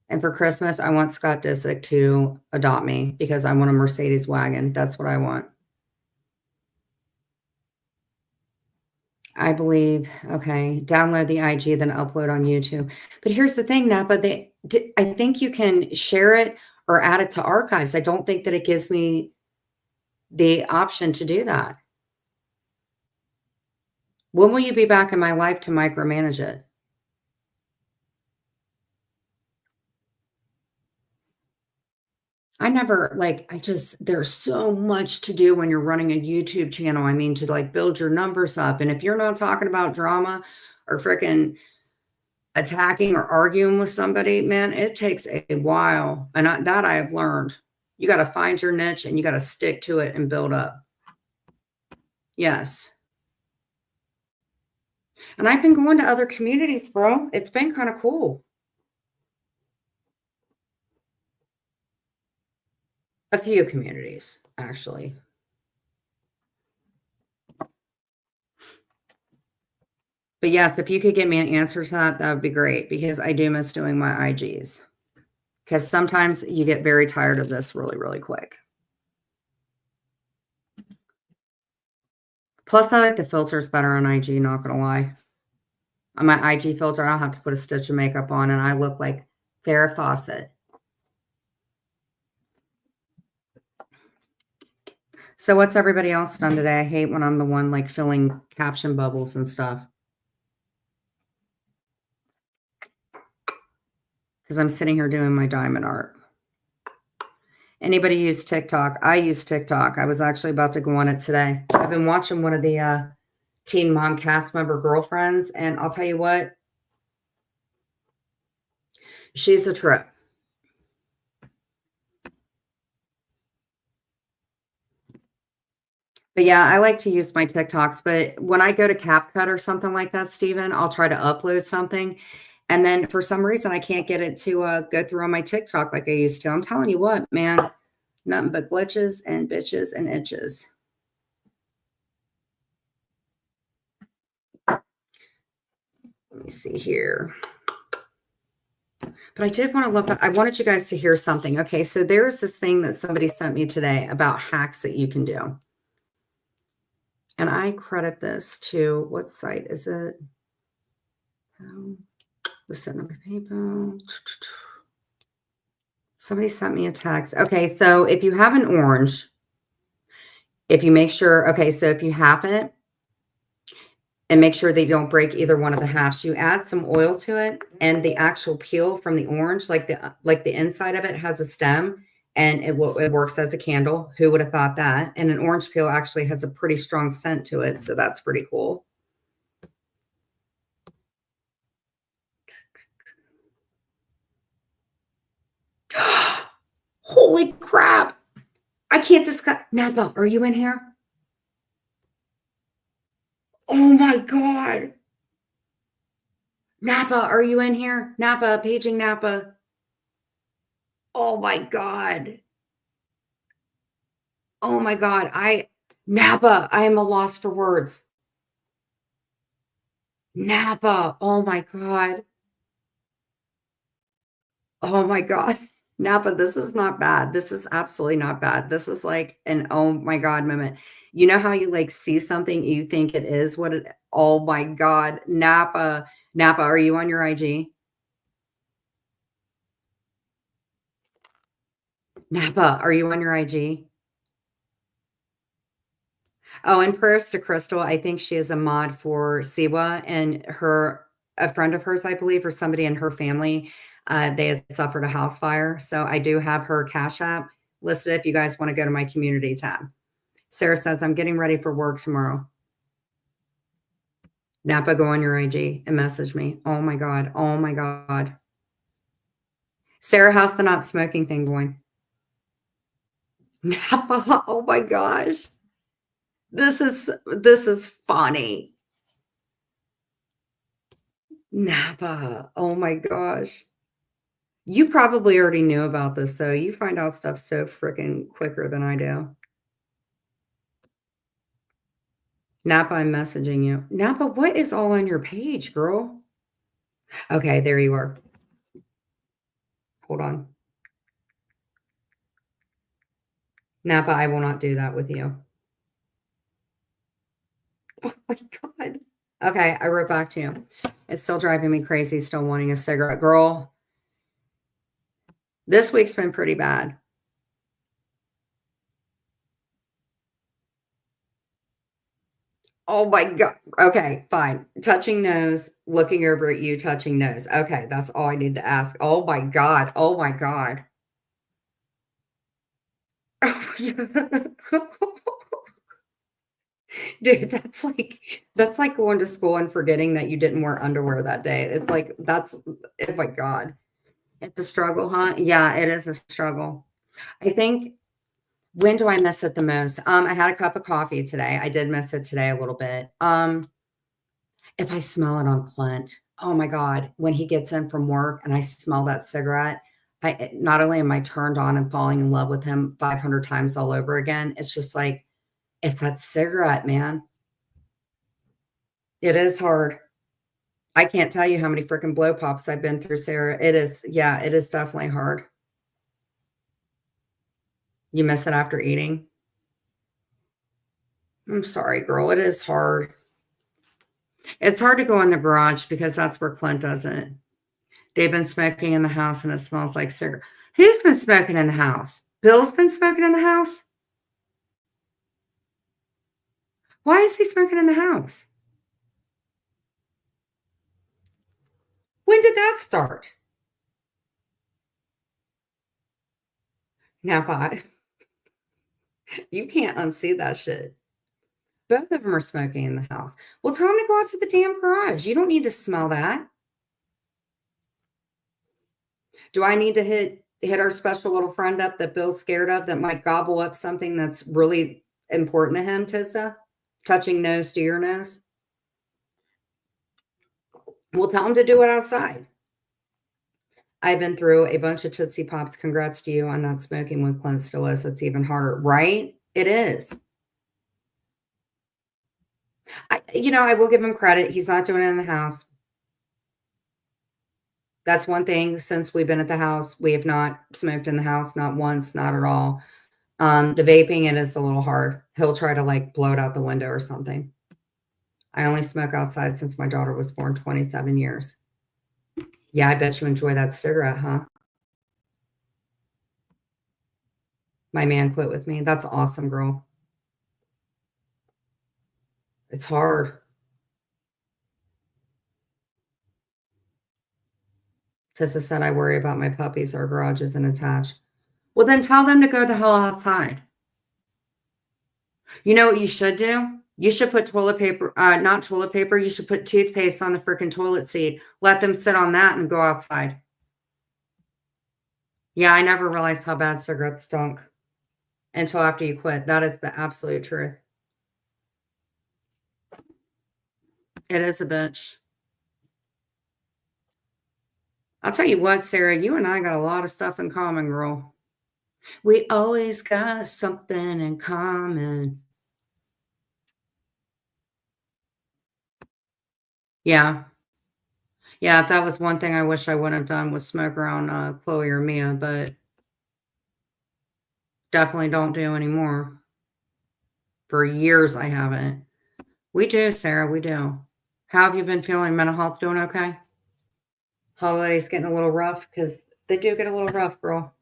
And for Christmas, I want Scott Disick to adopt me because I want a Mercedes wagon. That's what I want. I believe, okay, download the IG, then upload on YouTube. But here's the thing, Napa, I think you can share it or add it to archives. I don't think that it gives me the option to do that. When will you be back in my life to micromanage it? I never like, there's so much to do when you're running a YouTube channel. I mean, to like build your numbers up. And if you're not talking about drama or freaking attacking or arguing with somebody, man, it takes a while. And that I have learned. You got to find your niche and you got to stick to it and build up. Yes. And I've been going to other communities, bro. It's been kind of cool. A few communities, actually. But yes, if you could get me an answer to that, that would be great because I do miss doing my IGs. Because sometimes you get very tired of this really, really quick. Plus, I like the filters better on IG, not gonna lie. On my IG filter, I don't have to put a stitch of makeup on, and I look like Farrah Fawcett. So what's everybody else done today? I hate when I'm the one like filling caption bubbles and stuff. Because I'm sitting here doing my diamond art. Anybody use TikTok? I use TikTok. I was actually about to go on it today. I've been watching one of the Teen Mom cast member girlfriends, and I'll tell you what, she's a trip. But yeah, I like to use my TikToks, but when I go to CapCut or something like that, Steven, I'll try to upload something. And then for some reason, I can't get it to go through on my TikTok like I used to. I'm telling you what, man, nothing but glitches and bitches and itches. Let me see here. But I did want to look up, I wanted you guys to hear something. Okay, so there's this thing that somebody sent me today about hacks that you can do. And I credit this to, what site is it? The sitting on my PayPal. Somebody sent me a text. Okay, so if you have an orange, if you make sure, okay, so if you half it and make sure they don't break either one of the halves, you add some oil to it, and the actual peel from the orange, like the inside of it has a stem, and it works as a candle. Who would have thought that? And an orange peel actually has a pretty strong scent to it, so that's pretty cool. Holy crap. I can't discuss. Napa, are you in here? Oh my God. Napa, are you in here? Napa, paging Napa. Oh my God. Oh my God. Napa, I am a loss for words. Napa, oh my God. Oh my God. Napa, this is not bad. This is absolutely not bad. This is like an oh my God moment. You know how you like see something, you think it is what it, oh my God. Napa, Napa, are you on your IG? Napa, are you on your IG? Oh, and prayers to Crystal. I think she is a mod for Siwa, and a friend of hers, I believe, or somebody in her family, they had suffered a house fire. So I do have her Cash App listed if you guys want to go to my community tab. Sarah says, I'm getting ready for work tomorrow. Napa, go on your IG and message me. Oh my God. Oh my God. Sarah, how's the not smoking thing going? Napa, oh my gosh. This is funny. Napa, oh my gosh. You probably already knew about this, though. You find out stuff so freaking quicker than I do. Napa, I'm messaging you. Napa, what is all on your page, girl? Okay, there you are. Hold on. Napa, I will not do that with you. Oh my God. Okay, I wrote back to you. It's still driving me crazy, still wanting a cigarette. Girl, this week's been pretty bad. Oh my God. Okay, fine. Touching nose, looking over at you, touching nose. Okay, that's all I need to ask. Oh my God. Oh my God. Dude, that's like going to school and forgetting that you didn't wear underwear that day. It's like that's oh my God. It's a struggle, huh? Yeah, it is a struggle. I think when do I miss it the most? I had a cup of coffee today. I did miss it today a little bit. If I smell it on Clint, oh my God, when he gets in from work and I smell that cigarette, I not only am I turned on and falling in love with him 500 times all over again, it's just like it's that cigarette, man. It is hard. I can't tell you how many freaking blow pops I've been through, Sarah. It is, yeah, it is definitely hard. You miss it after eating. I'm sorry, girl. It is hard. It's hard to go in the garage because that's where Clint does it. They've been smoking in the house and it smells like cigarette. Who's been smoking in the house? Bill's been smoking in the house? Why is he smoking in the house? When did that start? Now, you can't unsee that shit. Both of them are smoking in the house. Well, tell them to go out to the damn garage. You don't need to smell that. Do I need to hit our special little friend up that Bill's scared of that might gobble up something that's really important to him, Tissa? Touching nose to your nose? We'll tell him to do it outside. I've been through a bunch of Tootsie Pops. Congrats to you on not smoking when Clint still is. It's even harder, right? It is. I will give him credit. He's not doing it in the house. That's one thing since we've been at the house. We have not smoked in the house, not once, not at all. The vaping, it is a little hard. He'll try to like blow it out the window or something. I only smoke outside since my daughter was born 27 years. Yeah, I bet you enjoy that cigarette, huh? My man quit with me. That's awesome, girl. It's hard. Tessa said, I worry about my puppies. Our garage isn't attached. Well, then tell them to go the hell outside. You know what you should do? You should put toilet paper, not toilet paper. You should put toothpaste on the freaking toilet seat. Let them sit on that and go outside. Yeah, I never realized how bad cigarettes stunk until after you quit. That is the absolute truth. It is a bitch. I'll tell you what, Sarah, you and I got a lot of stuff in common, girl. We always got something in common. Yeah. Yeah, if that was one thing I wish I wouldn't have done was smoke around Chloe or Mia, but definitely don't do anymore. For years, I haven't. We do, Sarah, we do. How have you been feeling? Mental health doing okay? Holidays getting a little rough because they do get a little rough, girl.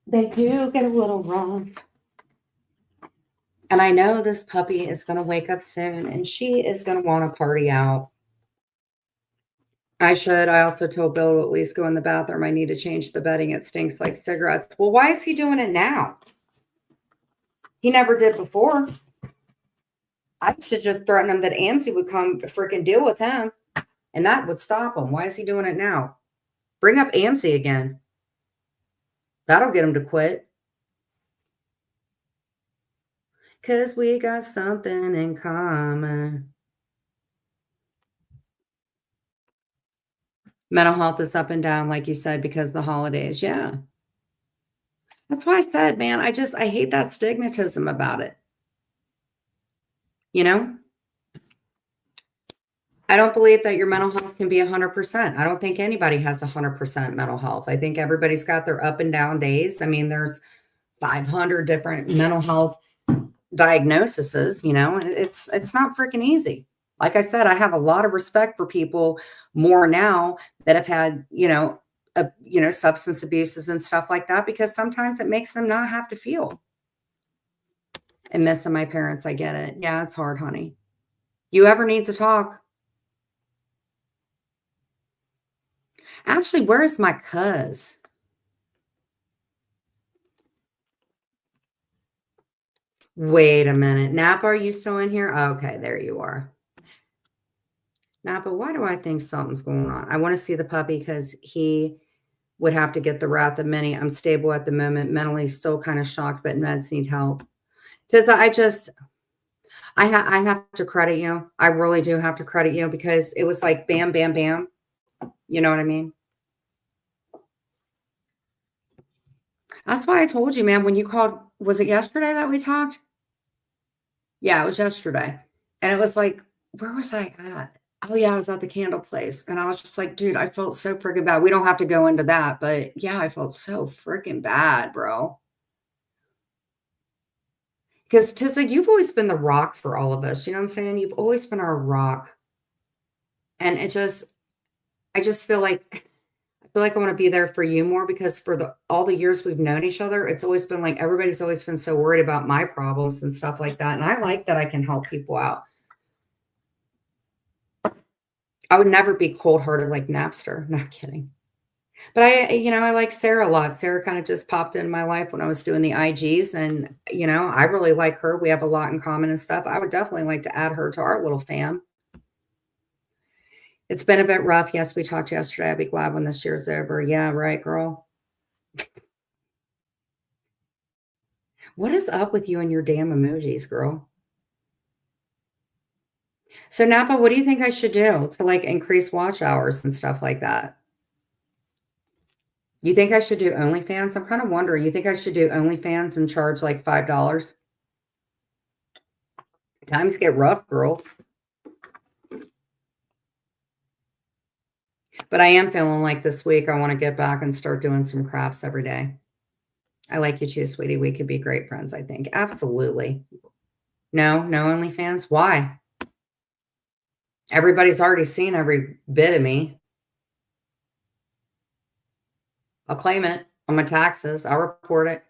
They do get a little rough. And I know this puppy is going to wake up soon and she is going to want to party out. I should. I also told Bill to at least go in the bathroom. I need to change the bedding. It stinks like cigarettes. Well, why is he doing it now? He never did before. I should just threaten him that Amsey would come freaking deal with him and that would stop him. Why is he doing it now? Bring up Amsey again. That'll get him to quit. Because we got something in common. Mental health is up and down, like you said, because of the holidays. Yeah. That's why I said, man, I hate that stigmatism about it. You know? I don't believe that your mental health can be 100%. I don't think anybody has 100% mental health. I think everybody's got their up and down days. I mean, there's 500 different mental health diagnoses, and it's not freaking easy. Like I said, I have a lot of respect for people more now that have had, substance abuses and stuff like that, because sometimes it makes them not have to feel. And missing my parents, I get it. Yeah, it's hard, honey. You ever need to talk? Actually, where is my cuz? Wait a minute. Napa, are you still in here? Okay, there you are. Napa, why do I think something's going on? I want to see the puppy because he would have to get the wrath of many. I'm stable at the moment, mentally still kind of shocked, but meds need help. Tizza, I have to credit you. I really do have to credit you because it was like bam, bam, bam. You know what I mean? That's why I told you, man, when you called, was it yesterday that we talked? Yeah, it was yesterday. And it was like, where was I at? Oh, yeah, I was at the candle place. And I was just like, dude, I felt so freaking bad. We don't have to go into that, but yeah, I felt so freaking bad, bro. Because Tissa, you've always been the rock for all of us. You know what I'm saying? You've always been our rock. And I just feel like I want to be there for you more because for all the years we've known each other, it's always been like everybody's always been so worried about my problems and stuff like that. And I like that I can help people out. I would never be cold-hearted like Napster. Not kidding. But I like Sarah a lot. Sarah kind of just popped in my life when I was doing the IGs, and I really like her. We have a lot in common and stuff. I would definitely like to add her to our little fam. It's been a bit rough. Yes, we talked yesterday. I'd be glad when this year's over. Yeah, right, girl. What is up with you and your damn emojis, girl? So Napa, what do you think I should do to like increase watch hours and stuff like that? You think I should do OnlyFans? I'm kind of wondering. You think I should do OnlyFans and charge like $5? Times get rough, girl. But I am feeling like this week I want to get back and start doing some crafts every day. I like you too, sweetie. We could be great friends, I think. Absolutely. No, no OnlyFans. Why? Everybody's already seen every bit of me. I'll claim it on my taxes. I'll report it.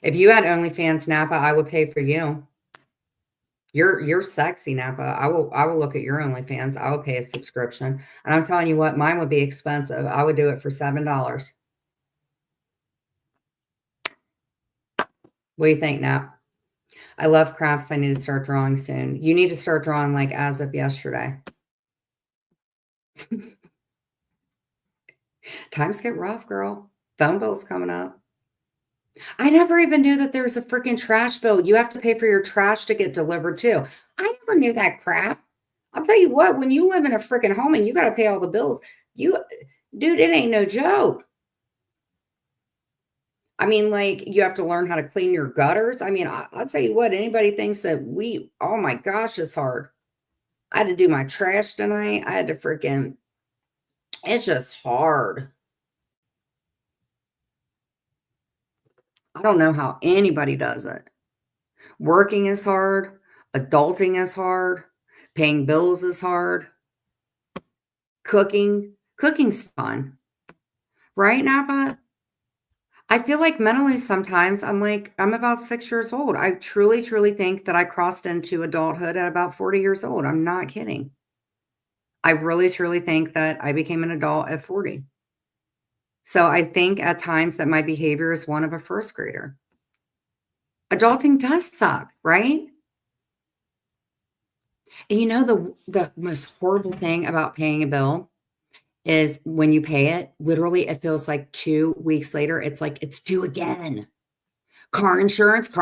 If you had OnlyFans, Napa, I would pay for you. You're sexy, Napa. I will look at your OnlyFans. I would pay a subscription. And I'm telling you what, mine would be expensive. I would do it for $7. What do you think, Nap? I love crafts. I need to start drawing soon. You need to start drawing like as of yesterday. Times get rough, girl. Phone bill's coming up. I never even knew that there was a freaking trash bill. You have to pay for your trash to get delivered too. I never knew that crap. I'll tell you what, when you live in a freaking home and you got to pay all the bills, dude, it ain't no joke. I mean, like, you have to learn how to clean your gutters. I mean, I'll tell you what, anybody thinks that oh my gosh, it's hard. I had to do my trash tonight. I had to freaking, it's just hard. I don't know how anybody does it. Working is hard. Adulting is hard. Paying bills is hard. Cooking's fun. Right, Napa? I feel like mentally sometimes I'm about 6 years old. I truly, truly think that I crossed into adulthood at about 40 years old. I'm not kidding. I really, truly think that I became an adult at 40. So I think at times that my behavior is one of a first grader. Adulting does suck, right? And the most horrible thing about paying a bill is when you pay it, literally it feels like 2 weeks later, it's like it's due again. Car insurance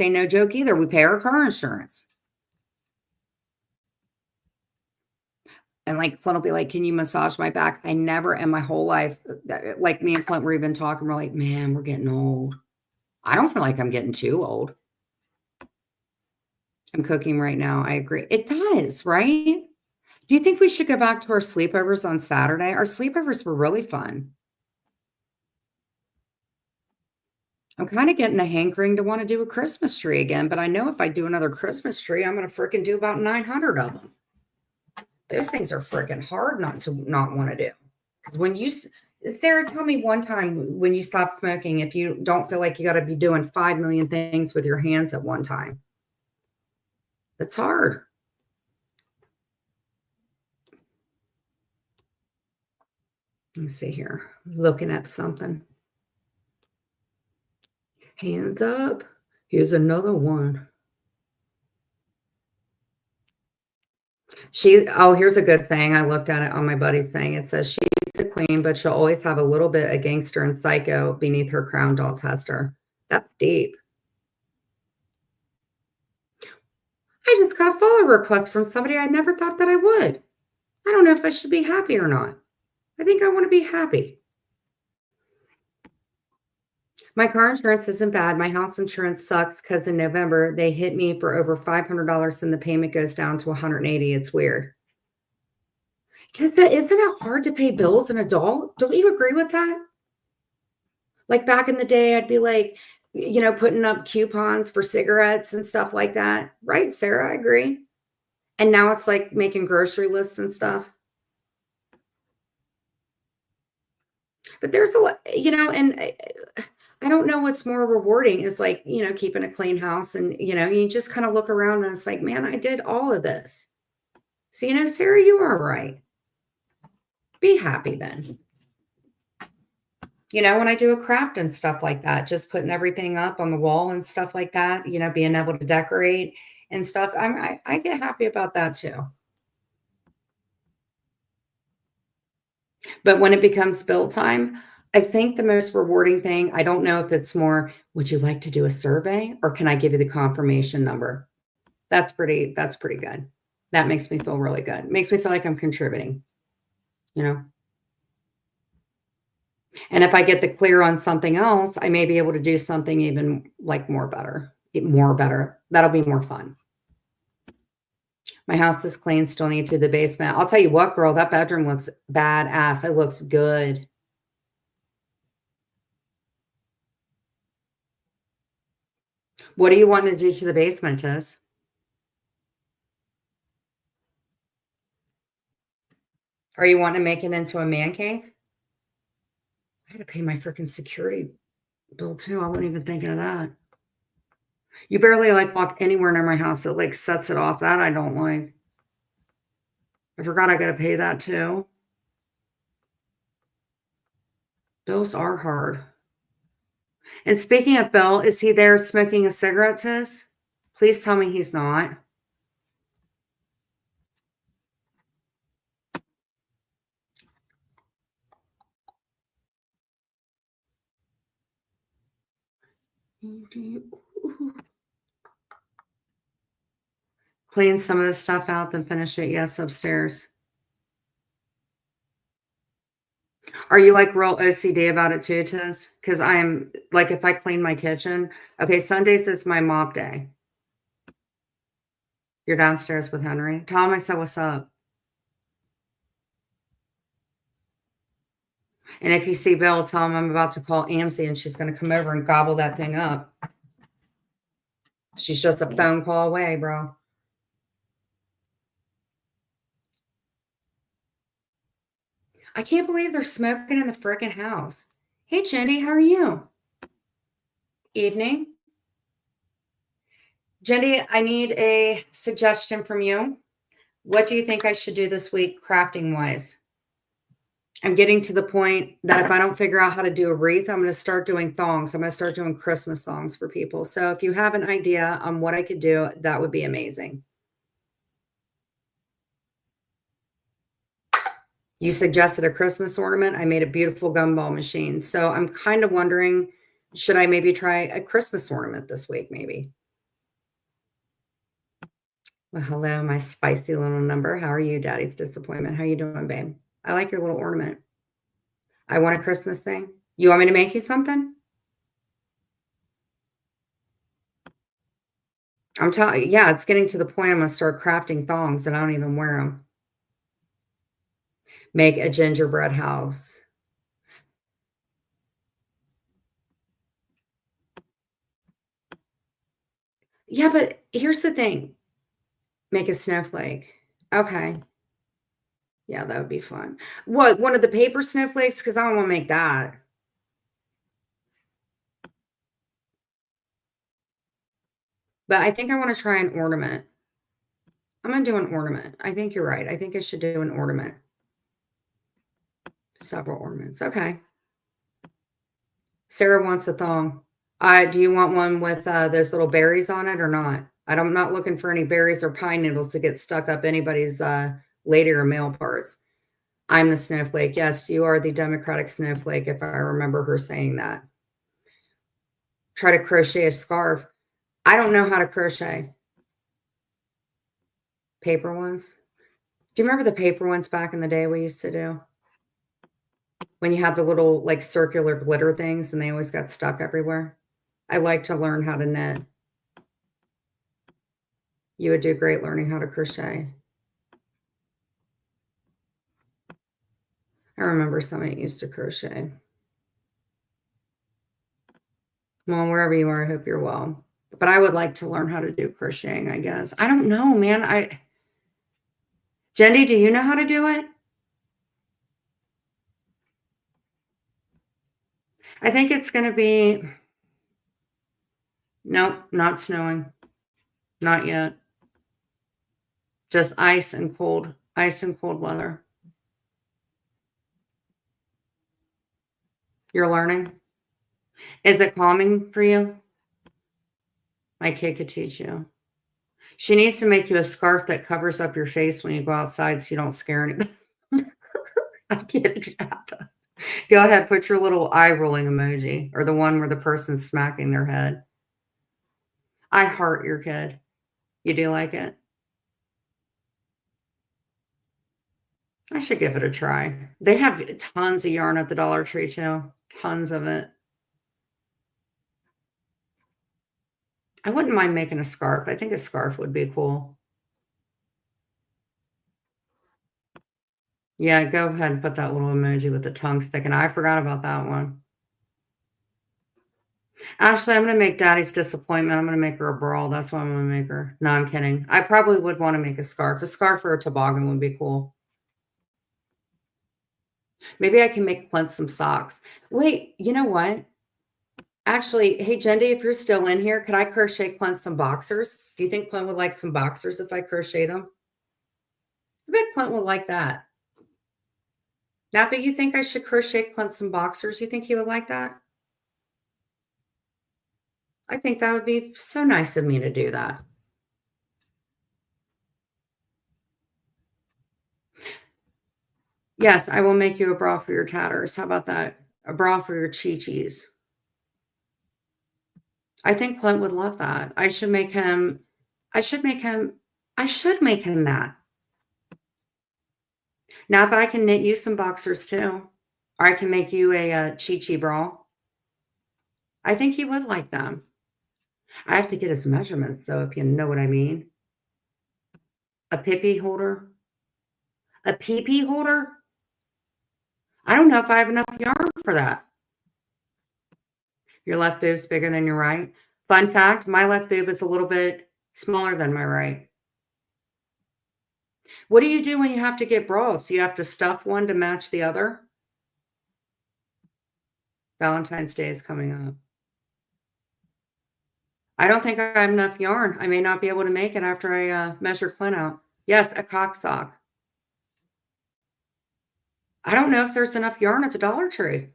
ain't no joke either. We pay our car insurance. And like Clint will be like, "Can you massage my back?" I never in my whole life, like me and Clint were even talking, we're like, man, we're getting old. I don't feel like I'm getting too old. I'm cooking right now. I agree. It does, right? Do you think we should go back to our sleepovers on Saturday? Our sleepovers were really fun. I'm kind of getting a hankering to want to do a Christmas tree again, but I know if I do another Christmas tree, I'm going to freaking do about 900 of them. Those things are freaking hard not to not want to do. Because Sarah, tell me one time when you stop smoking, if you don't feel like you got to be doing 5 million things with your hands at one time. It's hard. Let me see here. Looking at something. Hands up. Here's another one. Here's a good thing. I looked at it on my buddy's thing. It says she's the queen, but she'll always have a little bit of gangster and psycho beneath her crown doll tester. That's deep. I just got a follow request from somebody I never thought that I would. I don't know if I should be happy or not. I think I want to be happy. My car insurance isn't bad. My house insurance sucks because in November they hit me for over $500 and the payment goes down to $180. It's weird. Isn't it hard to pay bills as an adult? Don't you agree with that? Like back in the day, I'd be like, putting up coupons for cigarettes and stuff like that. Right, Sarah? I agree. And now it's like making grocery lists and stuff. But there's a lot, and I don't know what's more rewarding is like, keeping a clean house and, you just kind of look around and it's like, man, I did all of this. So, Sarah, you are right. Be happy then. When I do a craft and stuff like that, just putting everything up on the wall and stuff like that, being able to decorate and stuff, I get happy about that too. But when it becomes bill time, I think the most rewarding thing, I don't know if it's more, would you like to do a survey or can I give you the confirmation number? That's pretty good. That makes me feel really good. Makes me feel like I'm contributing, And if I get the clear on something else, I may be able to do something even like more better. That'll be more fun. My house is clean, still need to the basement. I'll tell you what, girl, that bedroom looks badass. It looks good. What do you want to do to the basement, Tiz? Are you wanting to make it into a man cave? I had to pay my freaking security bill too. I wasn't even thinking of that. You barely like walk anywhere near my house. It like sets it off. That I don't like. I forgot I got to pay that too. Bills are hard. And speaking of Bill, is he there smoking a cigarette, Tiz? Please tell me he's not. Clean some of the stuff out, then finish it. Yes, upstairs. Are you like real OCD about it too, Tiz? Because I am like, if I clean my kitchen, okay, Sundays is my mop day. You're downstairs with Henry. Tell him I said, what's up? And if you see Bill, tell him I'm about to call Amcy and she's going to come over and gobble that thing up. She's just a phone call away, bro. I can't believe they're smoking in the frickin' house. Hey, Jenny, how are you? Evening. Jenny, I need a suggestion from you. What do you think I should do this week crafting wise? I'm getting to the point that if I don't figure out how to do a wreath, I'm going to start doing thongs. I'm going to start doing Christmas thongs for people. So if you have an idea on what I could do, that would be amazing. You suggested a Christmas ornament. I made a beautiful gumball machine. So I'm kind of wondering, should I maybe try a Christmas ornament this week, maybe? Well, hello, my spicy little number. How are you, Daddy's disappointment? How you doing, babe? I like your little ornament. I want a Christmas thing. You want me to make you something? I'm telling you, yeah, it's getting to the point I'm going to start crafting thongs and I don't even wear them. Make a gingerbread house. Yeah, but here's the thing. Make a snowflake. Okay. Yeah, that would be fun. What, one of the paper snowflakes? Because I don't want to make that. But I think I want to try an ornament. I'm going to do an ornament. I think you're right. I think I should do an ornament. Several ornaments. Okay. Sarah wants a thong. Do you want one with those little berries on it or not? I'm not looking for any berries or pine needles to get stuck up anybody's lady or male parts. I'm the snowflake. Yes, you are the Democratic snowflake, if I remember her saying that. Try to crochet a scarf. I don't know how to crochet. Paper ones. Do you remember the paper ones back in the day we used to do? When you had the little like circular glitter things and they always got stuck everywhere? I like to learn how to knit. You would do great learning how to crochet. I remember somebody used to crochet. Well, wherever you are, I hope you're well. But I would like to learn how to do crocheting, I guess. I don't know, man. Jendi, do you know how to do it? I think it's going to be, nope, not snowing. Not yet. Just ice and cold weather. You're learning? Is it calming for you? My kid could teach you. She needs to make you a scarf that covers up your face when you go outside so you don't scare anybody. I can't. Go ahead, put your little eye rolling emoji or the one where the person's smacking their head. I heart your kid. You do like it? I should give it a try. They have tons of yarn at the Dollar Tree too. Tons of it. I wouldn't mind making a scarf. I think a scarf would be cool. Yeah, go ahead and put that little emoji with the tongue sticking. I forgot about that one. Ashley, I'm going to make Daddy's disappointment. I'm going to make her a bra. That's what I'm going to make her. No, I'm kidding. I probably would want to make a scarf. A scarf or a toboggan would be cool. Maybe I can make Clint some socks. Wait, you know what? Actually, hey, Jendi, if you're still in here, could I crochet Clint some boxers? Do you think Clint would like some boxers if I crocheted them? I bet Clint would like that. Nappy, you think I should crochet Clint some boxers? You think he would like that? I think that would be so nice of me to do that. Yes, I will make you a bra for your tatters. How about that? A bra for your chi-chis. I think Clint would love that. I should make him that. Now, if I can knit you some boxers too, or I can make you a chi-chi bra. I think he would like them. I have to get his measurements though, if you know what I mean. A pee-pee holder? A pee-pee holder? I don't know if I have enough yarn for that. Your left boob's bigger than your right. Fun fact, my left boob is a little bit smaller than my right. What do you do when you have to get bras? You have to stuff one to match the other? Valentine's Day is coming up. I don't think I have enough yarn. I may not be able to make it after I measure Clint out. Yes, a cock sock. I don't know if there's enough yarn at the Dollar Tree.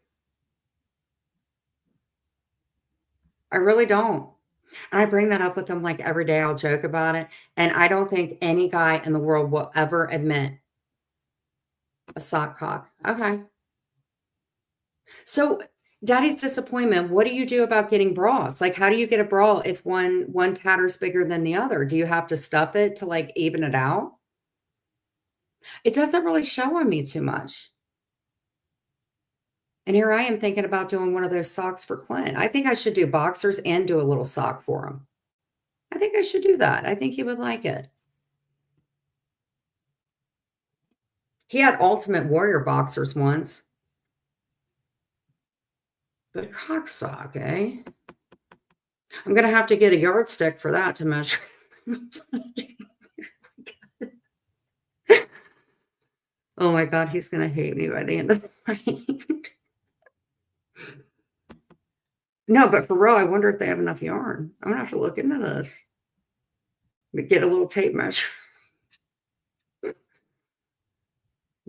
I really don't. And I bring that up with them like every day. I'll joke about it. And I don't think any guy in the world will ever admit a sock cock. Okay. So Daddy's disappointment, what do you do about getting bras? Like, how do you get a bra if one tatter's bigger than the other? Do you have to stuff it to like even it out? It doesn't really show on me too much. And here I am thinking about doing one of those socks for Clint. I think I should do boxers and do a little sock for him. I think I should do that. I think he would like it. He had Ultimate Warrior boxers once. But a cock sock, eh? I'm going to have to get a yardstick for that to measure. Oh my God, he's going to hate me by the end of the night. No, but for real, I wonder if they have enough yarn. I'm going to have to look into this. Get a little tape measure.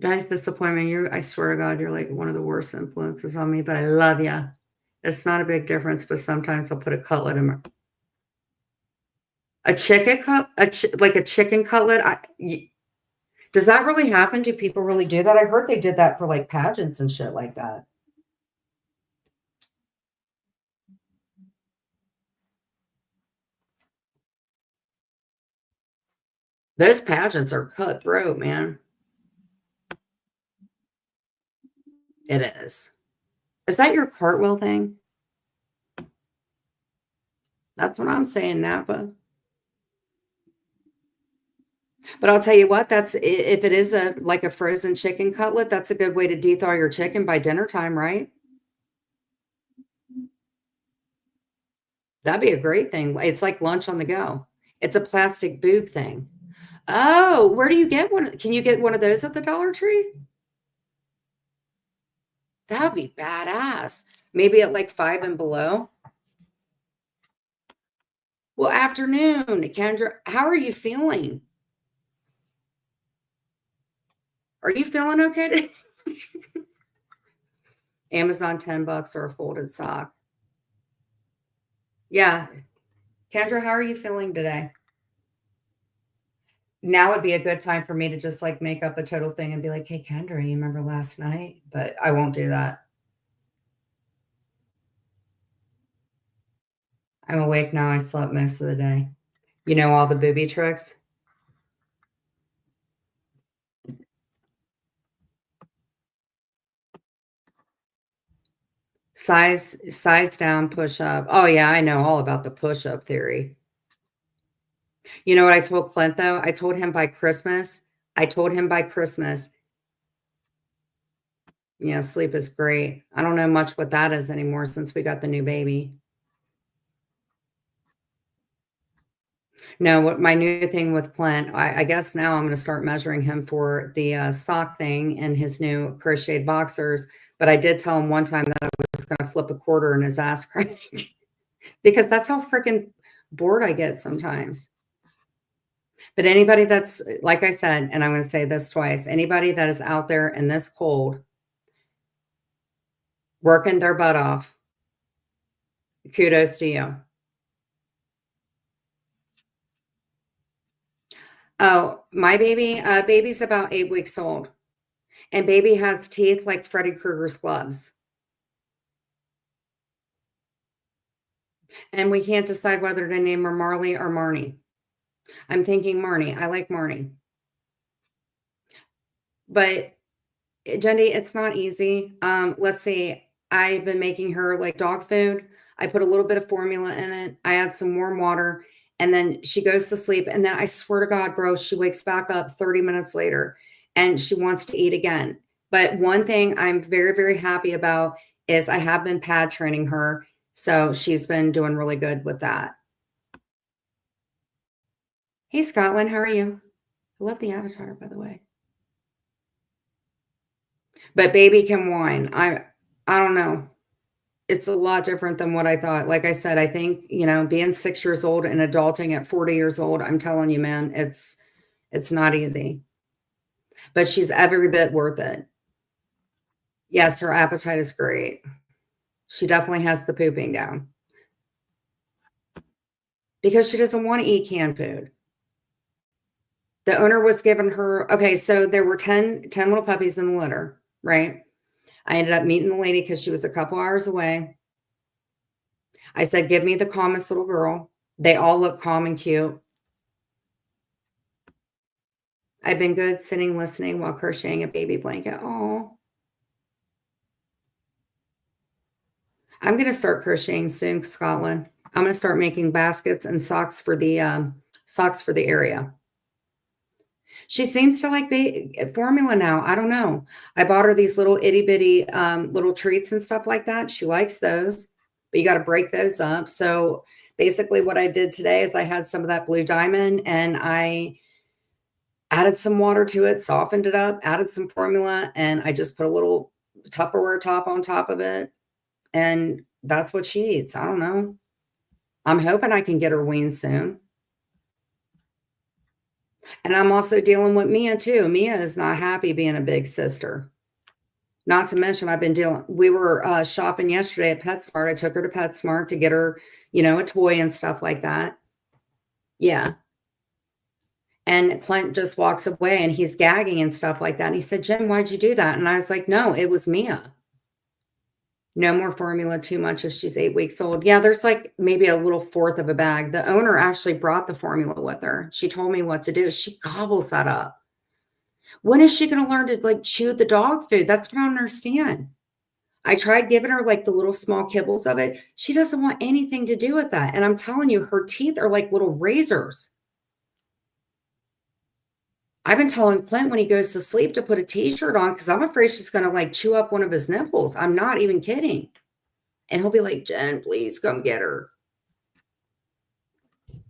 Guys, disappointment. I swear to God, you're like one of the worst influences on me, but I love you. It's not a big difference, but sometimes I'll put a cutlet in my a chicken cut like a chicken cutlet. Does that really happen? Do people really do that? I heard they did that for like pageants and shit like that. Those pageants are cutthroat, man. It is. Is that your cartwheel thing? That's what I'm saying, Napa. But I'll tell you what, if it is a like a frozen chicken cutlet, that's a good way to de-thaw your chicken by dinner time, right? That'd be a great thing. It's like lunch on the go. It's a plastic boob thing. Oh, where do you get one? Can you get one of those at the Dollar Tree? That'd be badass. Maybe at like 5 and below. Well, afternoon, Kendra. How are you feeling? Are you feeling okay? Amazon $10 or a folded sock. Yeah. Kendra, how are you feeling today? Now would be a good time for me to just like make up a total thing and be like, hey, Kendra, you remember last night? But I won't do that. I'm awake now. I slept most of the day. You know, all the booby tricks. Size down, push up. Oh yeah, I know all about the push up theory. You know what I told Clint though? I told him by Christmas. Yeah, sleep is great. I don't know much what that is anymore since we got the new baby. No, what my new thing with Clint, I guess now I'm going to start measuring him for the sock thing and his new crocheted boxers. But I did tell him one time that I was going to flip a quarter in his ass crack because that's how freaking bored I get sometimes. But anybody that's, like I said, and I'm going to say this twice, anybody that is out there in this cold, working their butt off, kudos to you. Oh, my baby's about 8 weeks old, and baby has teeth like Freddy Krueger's gloves. And we can't decide whether to name her Marley or Marnie. I'm thinking Marnie. I like Marnie. But Jendi, it's not easy. Let's see. I've been making her like dog food. I put a little bit of formula in it. I add some warm water, and then she goes to sleep. And then I swear to God, bro, she wakes back up 30 minutes later and she wants to eat again. But one thing I'm very, very happy about is I have been pad training her. So she's been doing really good with that. Hey, Scotland, how are you? I love the avatar, by the way. But baby can whine. I don't know. It's a lot different than what I thought. Like I said, I think, you know, being 6 years old and adulting at 40 years old, I'm telling you, man, it's not easy. But she's every bit worth it. Yes, her appetite is great. She definitely has the pooping down. Because she doesn't want to eat canned food. The owner was giving her, okay, so there were 10 little puppies in the litter, right? I ended up meeting the lady because she was a couple hours away. I said, give me the calmest little girl. They all look calm and cute. I've been good sitting listening while crocheting a baby blanket. Oh, I'm going to start crocheting soon, Scotland. I'm going to start making baskets and socks for the area. She seems to like formula now. I don't know. I bought her these little itty bitty little treats and stuff like that. She likes those, but you got to break those up. So basically what I did today is I had some of that blue diamond and I added some water to it, softened it up, added some formula, and I just put a little Tupperware top on top of it. And that's what she eats. I don't know. I'm hoping I can get her weaned soon. And I'm also dealing with Mia too. Mia is not happy being a big sister. Not to mention, we were shopping yesterday at PetSmart. I took her to PetSmart to get her, a toy and stuff like that. Yeah. And Clint just walks away and he's gagging and stuff like that. And he said, Jen, why'd you do that? And I was like, no, it was Mia. No more formula too much if she's 8 weeks old. Yeah, there's like maybe a little fourth of a bag. The owner actually brought the formula with her. She told me what to do. She gobbles that up. When is she going to learn to like chew the dog food? That's what I don't understand. I tried giving her like the little small kibbles of it. She doesn't want anything to do with that. And I'm telling you, her teeth are like little razors. I've been telling Clint when he goes to sleep to put a t-shirt on because I'm afraid she's going to like chew up one of his nipples. I'm not even kidding. And he'll be like, Jen, please come get her.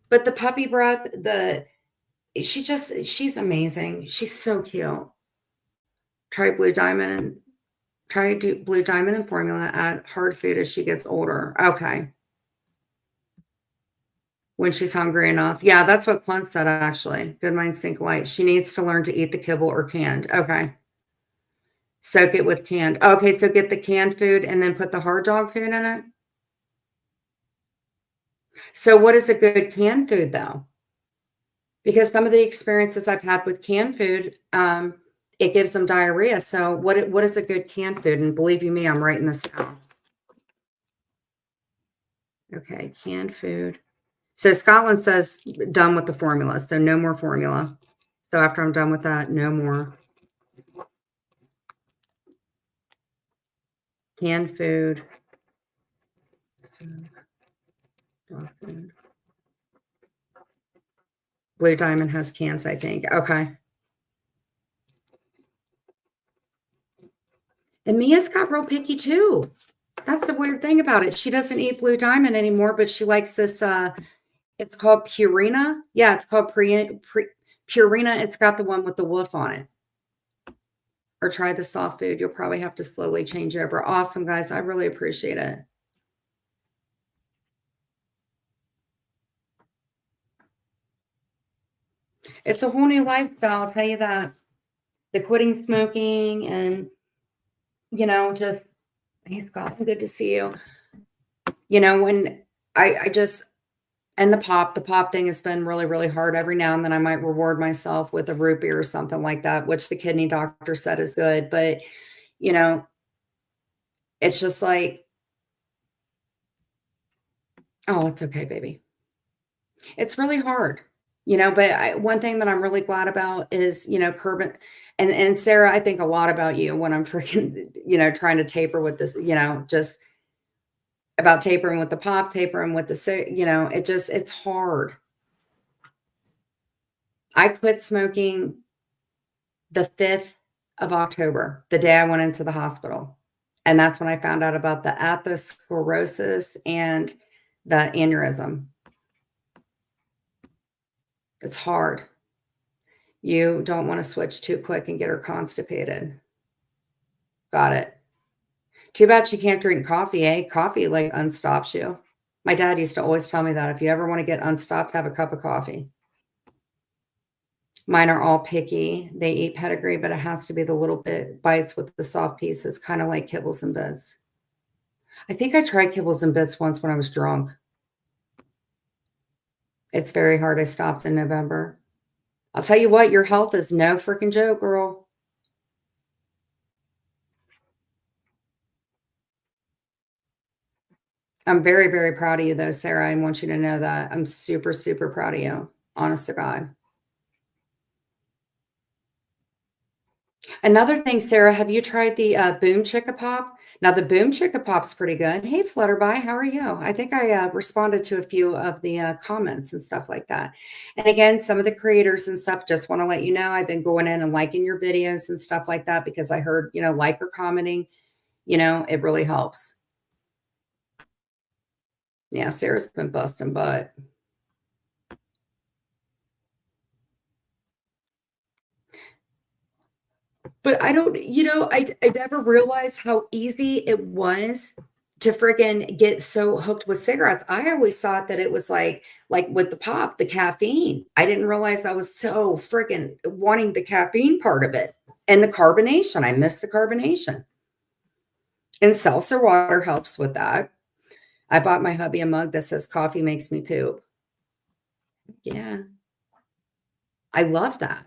But the puppy breath, she's amazing. She's so cute. Try Blue Diamond and formula at hard food as she gets older. Okay. When she's hungry enough. Yeah, that's what Clint said, actually. Good mind, think light. She needs to learn to eat the kibble or canned. Okay. Soak it with canned. Okay, so get the canned food and then put the hard dog food in it. So what is a good canned food, though? Because some of the experiences I've had with canned food, it gives them diarrhea. So what is a good canned food? And believe you me, I'm writing this down. Okay, canned food. So Scotland says done with the formula. So no more formula. So after I'm done with that, no more. Canned food. Dog food. Blue Diamond has cans, I think. Okay. And Mia's got real picky too. That's the weird thing about it. She doesn't eat Blue Diamond anymore, but she likes this. It's called Purina. Yeah, it's called Purina. It's got the one with the wolf on it. Or try the soft food. You'll probably have to slowly change over. Awesome, guys. I really appreciate it. It's a whole new lifestyle, I'll tell you that. The quitting smoking and, just, hey, Scott, good to see you. When I just, and the pop thing has been really, really hard. Every now and then I might reward myself with a root beer or something like that, which the kidney doctor said is good. But, it's just like, oh, it's okay, baby. It's really hard. But one thing that I'm really glad about is, curbing, and Sarah, I think a lot about you when I'm freaking, trying to taper with this, just about tapering with the pop, tapering with the, it's hard. I quit smoking the 5th of October, the day I went into the hospital. And that's when I found out about the atherosclerosis and the aneurysm. It's hard. You don't want to switch too quick and get her constipated. Got it. Too bad she can't drink coffee, eh? Coffee like unstops you. My dad used to always tell me that if you ever want to get unstopped, have a cup of coffee. Mine are all picky. They eat pedigree, but it has to be the little bit bites with the soft pieces, kind of like kibbles and bits. I think I tried kibbles and bits once when I was drunk. It's very hard. I stopped in November. I'll tell you what, your health is no freaking joke, girl. I'm very, very proud of you, though, Sarah. I want you to know that. I'm super, super proud of you. Honest to God. Another thing, Sarah, have you tried the Boom Chicka Pop? Now, the Boom Chicka Pop's pretty good. Hey, Flutterby, how are you? I think I responded to a few of the comments and stuff like that. And again, some of the creators and stuff, just want to let you know, I've been going in and liking your videos and stuff like that because I heard, like or commenting, it really helps. Yeah, Sarah's been busting butt. But I don't, I never realized how easy it was to friggin' get so hooked with cigarettes. I always thought that it was like with the pop, the caffeine. I didn't realize I was so friggin' wanting the caffeine part of it and the carbonation. I missed the carbonation. And seltzer water helps with that. I bought my hubby a mug that says coffee makes me poop. Yeah, I love that.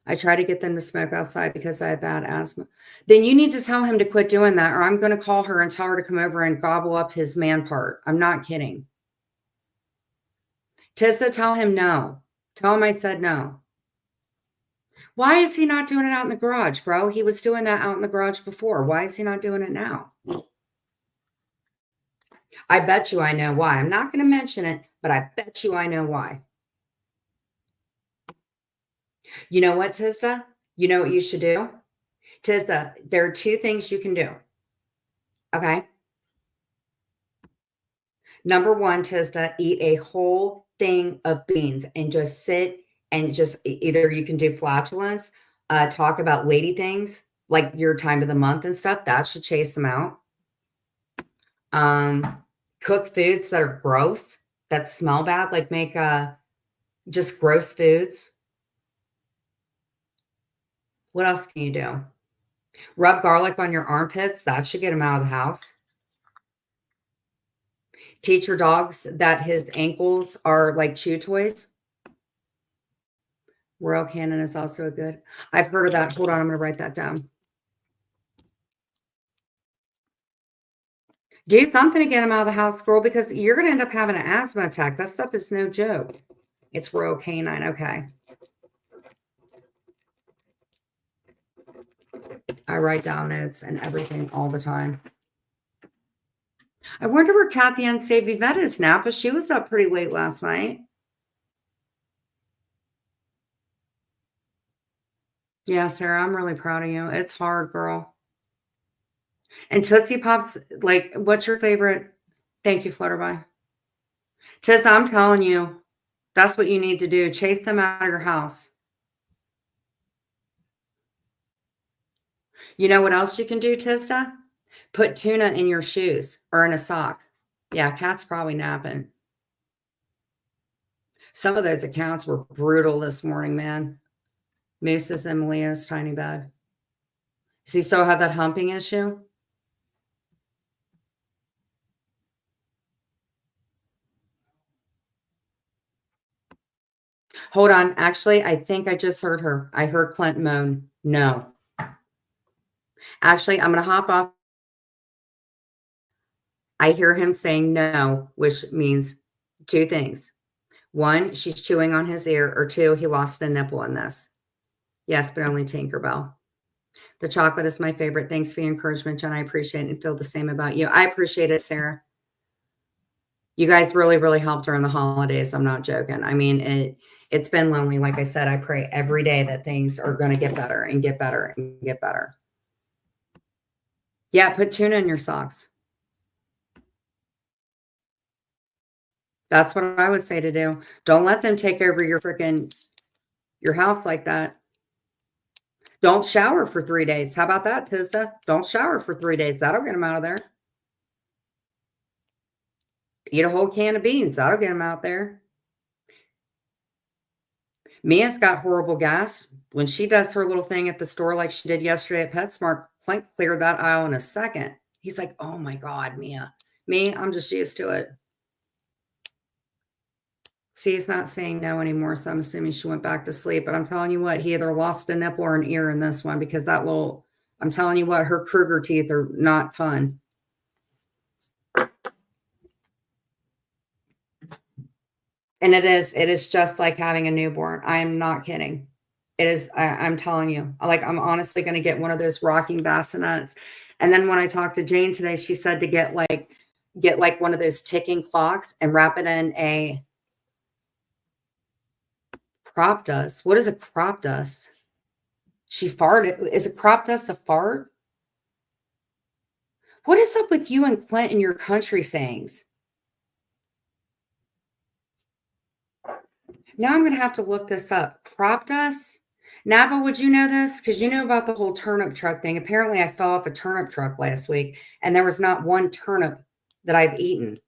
I try to get them to smoke outside because I have bad asthma. Then you need to tell him to quit doing that, or I'm going to call her and tell her to come over and gobble up his man part. I'm not kidding. Tista, tell him no. Tell him I said no. Why is he not doing it out in the garage, bro? He was doing that out in the garage before. Why is he not doing it now? I bet you I know why. I'm not going to mention it, but I bet you I know why. You know what, Tista? You know what you should do? Tista, there are two things you can do. Okay. Number one, Tista, eat a whole thing of beans and just sit and just either you can do flatulence, talk about lady things like your time of the month and stuff. That should chase them out. Cook foods that are gross, that smell bad, like make just gross foods. What else can you do? Rub garlic on your armpits. That should get them out of the house. Teach your dogs that his ankles are like chew toys. Royal Canin is also a good. I've heard of that. Hold on, I'm going to write that down. Do something to get him out of the house, girl, because you're going to end up having an asthma attack. That stuff is no joke. It's Royal Canine. Okay. I write down notes and everything all the time. I wonder where Kathy Ann Save Yvette is now, but she was up pretty late last night. Yeah, Sarah, I'm really proud of you. It's hard, girl. And Tootsie Pops, like, what's your favorite? Thank you, Flutterby. Tessa, I'm telling you, that's what you need to do. Chase them out of your house. You know what else you can do, Tista? Put tuna in your shoes or in a sock. Yeah, cat's probably napping. Some of those accounts were brutal this morning, man. Moose's and Malia's tiny bed. Does he still have that humping issue? Hold on. Actually, I think I just heard her. I heard Clint moan. No. Actually, I'm going to hop off. I hear him saying no, which means two things. One, she's chewing on his ear, or two, he lost a nipple in this. Yes, but only Tinkerbell. The chocolate is my favorite. Thanks for the encouragement, Jen. I appreciate it and feel the same about you. I appreciate it, Sarah. You guys really, really helped during the holidays. I'm not joking. I mean, it's been lonely. Like I said, I pray every day that things are going to get better and get better and get better. Yeah, put tuna in your socks. That's what I would say to do. Don't let them take over your house like that. Don't shower for 3 days. How about that, Tissa? Don't shower for 3 days. That'll get them out of there. Eat a whole can of beans. That'll get them out there. Mia's got horrible gas. When she does her little thing at the store like she did yesterday at PetSmart, Clint cleared that aisle in a second. He's like, oh my God, Mia. Me, I'm just used to it. See, he's not saying no anymore, so I'm assuming she went back to sleep. But I'm telling you what, he either lost a nipple or an ear in this one because I'm telling you what, her Kruger teeth are not fun. And it is just like having a newborn. I am not kidding. It is, I'm telling you, like, I'm honestly going to get one of those rocking bassinets. And then when I talked to Jane today, she said to get like one of those ticking clocks and wrap it in a crop dust. What is a crop dust? She farted. Is a crop dust a fart? What is up with you and Clint and your country sayings? Now I'm going to have to look this up. Crop dust? Napa, would you know this? Because you know about the whole turnip truck thing. Apparently, I fell off a turnip truck last week, and there was not one turnip that I've eaten.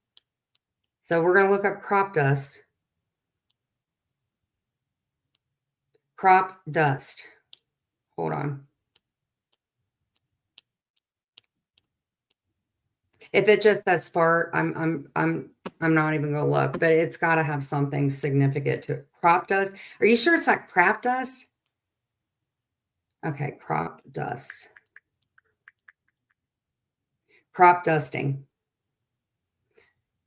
So we're going to look up crop dust. Crop dust. Hold on. If it just says fart, I'm not even gonna look, but it's gotta have something significant to it. Crop dust. Are you sure it's not crap dust? Okay, crop dust. Crop dusting.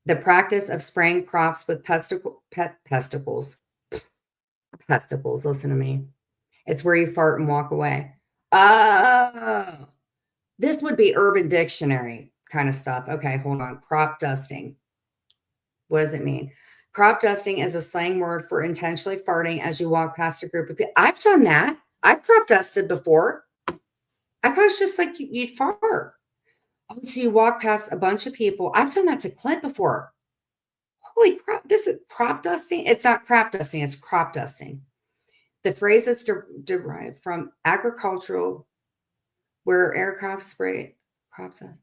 The practice of spraying crops with pesticles. Listen to me. It's where you fart and walk away. Oh, this would be Urban Dictionary kind of stuff. Okay, hold on. Crop dusting. What does it mean? Crop dusting is a slang word for intentionally farting as you walk past a group of people. I've done that. I've crop dusted before. I thought it's just like you'd fart. Oh, so you walk past a bunch of people. I've done that to Clint before. Holy crap. This is crop dusting. It's not crap dusting, it's crop dusting. The phrase is derived from agricultural, where aircraft spray crop dust.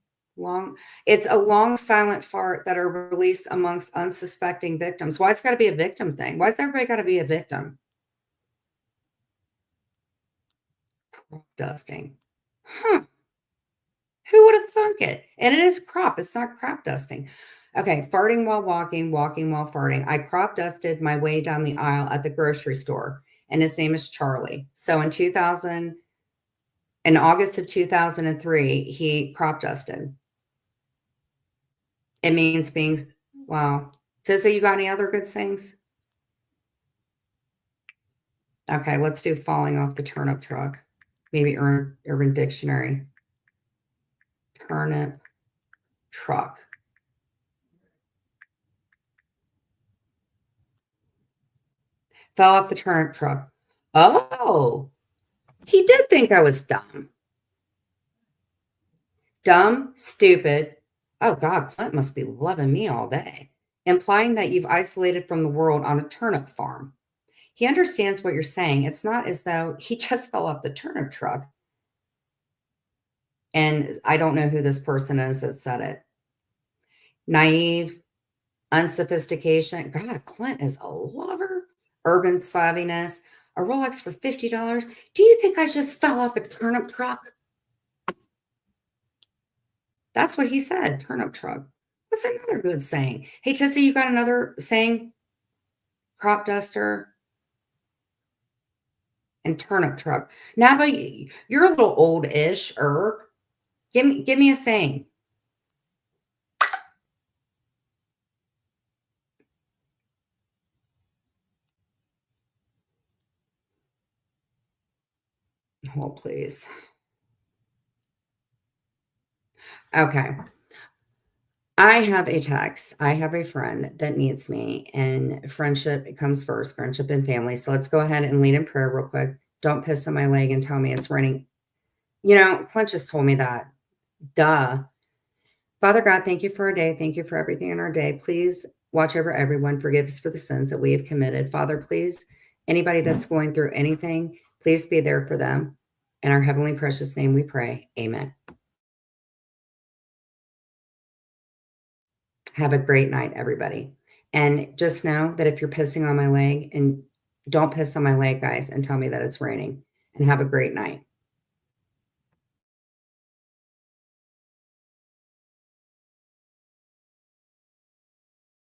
It's a long silent fart that are released amongst unsuspecting victims. Why it's got to be a victim thing? Why's everybody got to be a victim? Crop dusting. Huh. Who would have thunk it? And it is crop. It's not crop dusting. Okay, farting while walking, walking while farting. I crop dusted my way down the aisle at the grocery store, and his name is Charlie. So in August of 2003, he crop dusted. It means being, wow. So you got any other good things? Okay, let's do falling off the turnip truck. Maybe Urban Dictionary. Turnip truck. Fell off the turnip truck. Oh, he did think I was dumb. Dumb, stupid. Oh God, Clint must be loving me all day. Implying that you've isolated from the world on a turnip farm. He understands what you're saying. It's not as though he just fell off the turnip truck. And I don't know who this person is that said it. Naive, unsophistication. God, Clint is a lover. Urban savviness. A Rolex for $50. Do you think I just fell off a turnip truck? That's what he said, turnip truck. What's another good saying? Hey, Tessa, you got another saying? Crop duster and turnip truck. Now, but you're a little old-ish, Give me a saying. Oh, please. Okay. I have a text. I have a friend that needs me, and friendship comes first, friendship and family. So let's go ahead and lead in prayer real quick. Don't piss on my leg and tell me it's raining. You know, Clint just told me that. Duh. Father God, thank you for our day. Thank you for everything in our day. Please watch over everyone. Forgive us for the sins that we have committed. Father, please, anybody that's going through anything, please be there for them. In our heavenly precious name we pray. Amen. Have a great night, everybody. And just know that if you're pissing on my leg, and don't piss on my leg, guys, and tell me that it's raining. And have a great night.